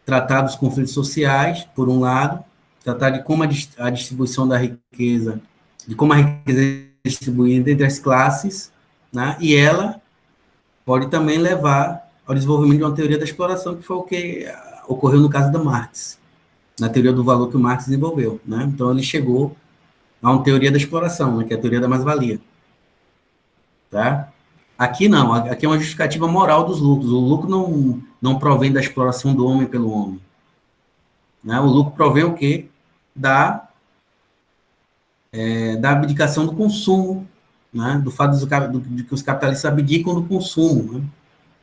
Tratar dos conflitos sociais, por um lado, tratar de como a distribuição da riqueza, de como a riqueza é distribuída entre as classes, né? E ela pode também levar ao desenvolvimento de uma teoria da exploração, que foi o que ocorreu no caso da Marx, na teoria do valor que o Marx desenvolveu, né? Então, ele chegou a uma teoria da exploração, né, que é a teoria da mais-valia. Tá? Aqui não, aqui é uma justificativa moral dos lucros. O lucro não provém da exploração do homem pelo homem. Né? O lucro provém o quê? Da abdicação do consumo, né? Do fato de que os capitalistas abdicam do consumo, né?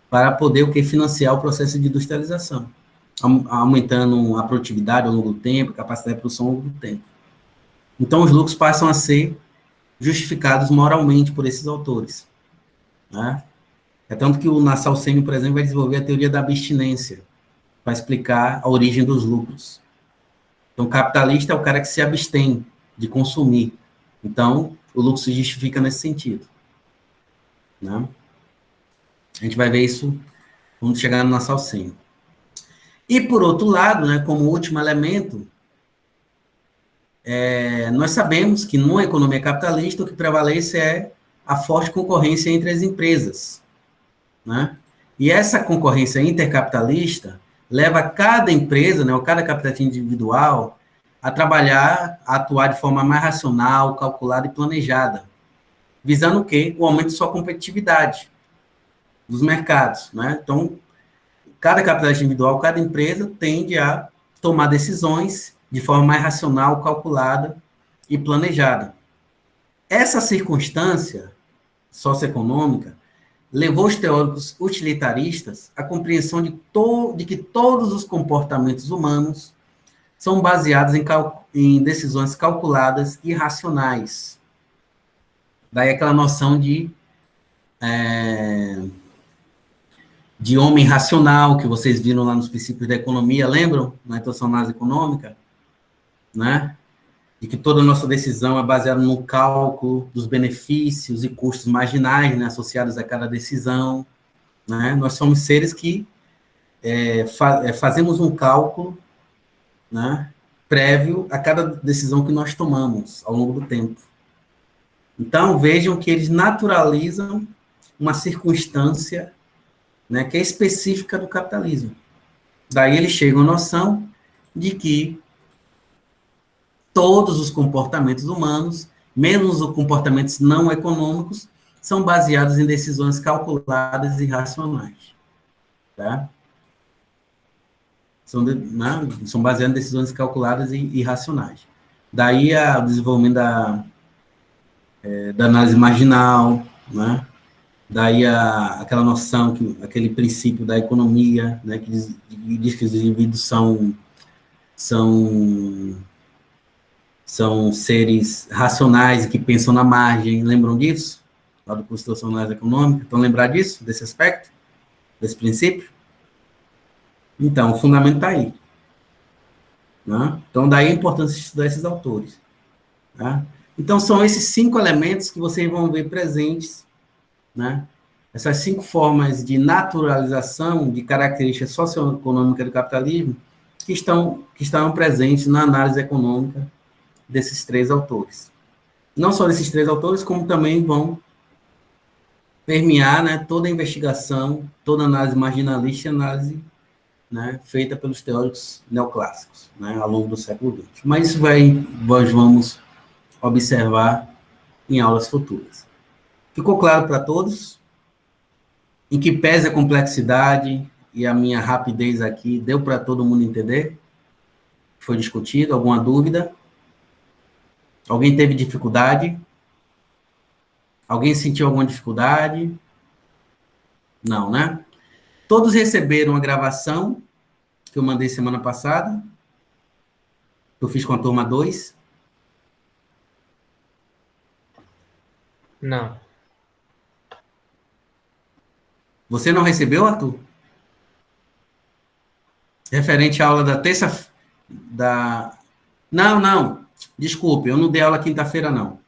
Para poder o quê? Financiar o processo de industrialização, aumentando a produtividade ao longo do tempo, a capacidade de produção ao longo do tempo. Então, os lucros passam a ser justificados moralmente por esses autores. Né? É tanto que o Nassau Sênior, por exemplo, vai desenvolver a teoria da abstinência, para explicar a origem dos lucros. Então, o capitalista é o cara que se abstém de consumir. Então, o lucro se justifica nesse sentido. Né? A gente vai ver isso quando chegar no Nassau Sênior. E, por outro lado, né, como último elemento, nós sabemos que numa economia capitalista o que prevalece é a forte concorrência entre as empresas. Né? E essa concorrência intercapitalista leva cada empresa, né, ou cada capitalista individual, a trabalhar, a atuar de forma mais racional, calculada e planejada, visando o quê? O aumento de sua competitividade dos mercados. Né? Então, cada capitalista individual, cada empresa tende a tomar decisões de forma mais racional, calculada e planejada. Essa circunstância socioeconômica levou os teóricos utilitaristas à compreensão de que todos os comportamentos humanos são baseados em decisões calculadas e racionais. Daí aquela noção de homem racional, que vocês viram lá nos princípios da economia, lembram? Na introdução à análise econômica, né? E que toda a nossa decisão é baseada no cálculo dos benefícios e custos marginais, né, associados a cada decisão, né? Nós somos seres que fazemos um cálculo, né, prévio a cada decisão que nós tomamos ao longo do tempo. Então, vejam que eles naturalizam uma circunstância, né, que é específica do capitalismo. Daí eles chegam à noção de que todos os comportamentos humanos, menos os comportamentos não econômicos, são baseados em decisões calculadas e racionais. Tá? São baseados em decisões calculadas e racionais. Daí o desenvolvimento da análise marginal, né? Daí aquela noção, aquele princípio da economia, né? Que diz que os indivíduos são seres racionais e que pensam na margem. Lembram disso? Lá do curso de análise econômica. Estão lembrar disso, desse aspecto, desse princípio? Então, o fundamento está aí. Né? Então, daí a importância de estudar esses autores. Tá? Então, são esses 5 elementos que vocês vão ver presentes, né? Essas 5 formas de naturalização de características socioeconômicas do capitalismo que estão presentes na análise econômica desses 3 autores. Não só desses 3 autores, como também vão permear, né, toda a investigação, toda a análise marginalista e análise, né, feita pelos teóricos neoclássicos, né, ao longo do século XX. Mas isso nós vamos observar em aulas futuras. Ficou claro para todos? Em que pese a complexidade e a minha rapidez aqui, deu para todo mundo entender? Foi discutido? Alguma dúvida? Alguém teve dificuldade? Alguém sentiu alguma dificuldade? Não, né? Todos receberam a gravação que eu mandei semana passada, que eu fiz com a turma 2? Não. Você não recebeu, Arthur? Referente à aula da terça... Não. Desculpe, eu não dei aula quinta-feira, não.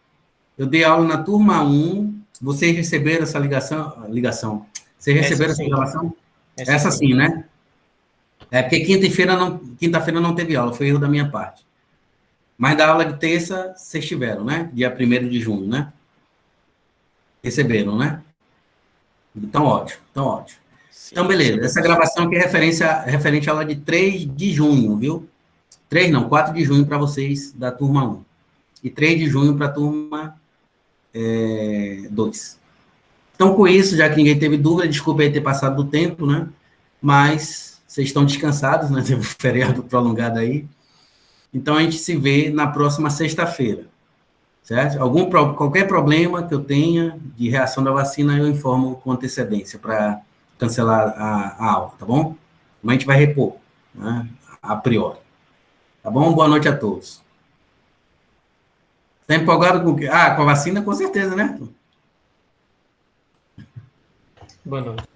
Eu dei aula na turma 1. Vocês receberam essa ligação? Vocês receberam essa gravação? Essa sim, né? É porque quinta-feira não teve aula, foi erro da minha parte. Mas da aula de terça, vocês tiveram, né? Dia 1º de junho, né? Receberam, né? Então, ótimo. Sim, então, beleza. Essa gravação aqui é referente à aula de 3 de junho, viu? 4 de junho para vocês da turma 1. E 3 de junho para a turma 2. Então, com isso, já que ninguém teve dúvida, desculpa aí ter passado do tempo, né? Mas vocês estão descansados, né? Teve um feriado prolongado aí. Então, a gente se vê na próxima sexta-feira, certo? Qualquer problema que eu tenha de reação da vacina, eu informo com antecedência para cancelar a aula, tá bom? Mas a gente vai repor, né? A priori. Tá bom? Boa noite a todos. Está empolgado com o quê? Com a vacina, com certeza, né? Boa noite.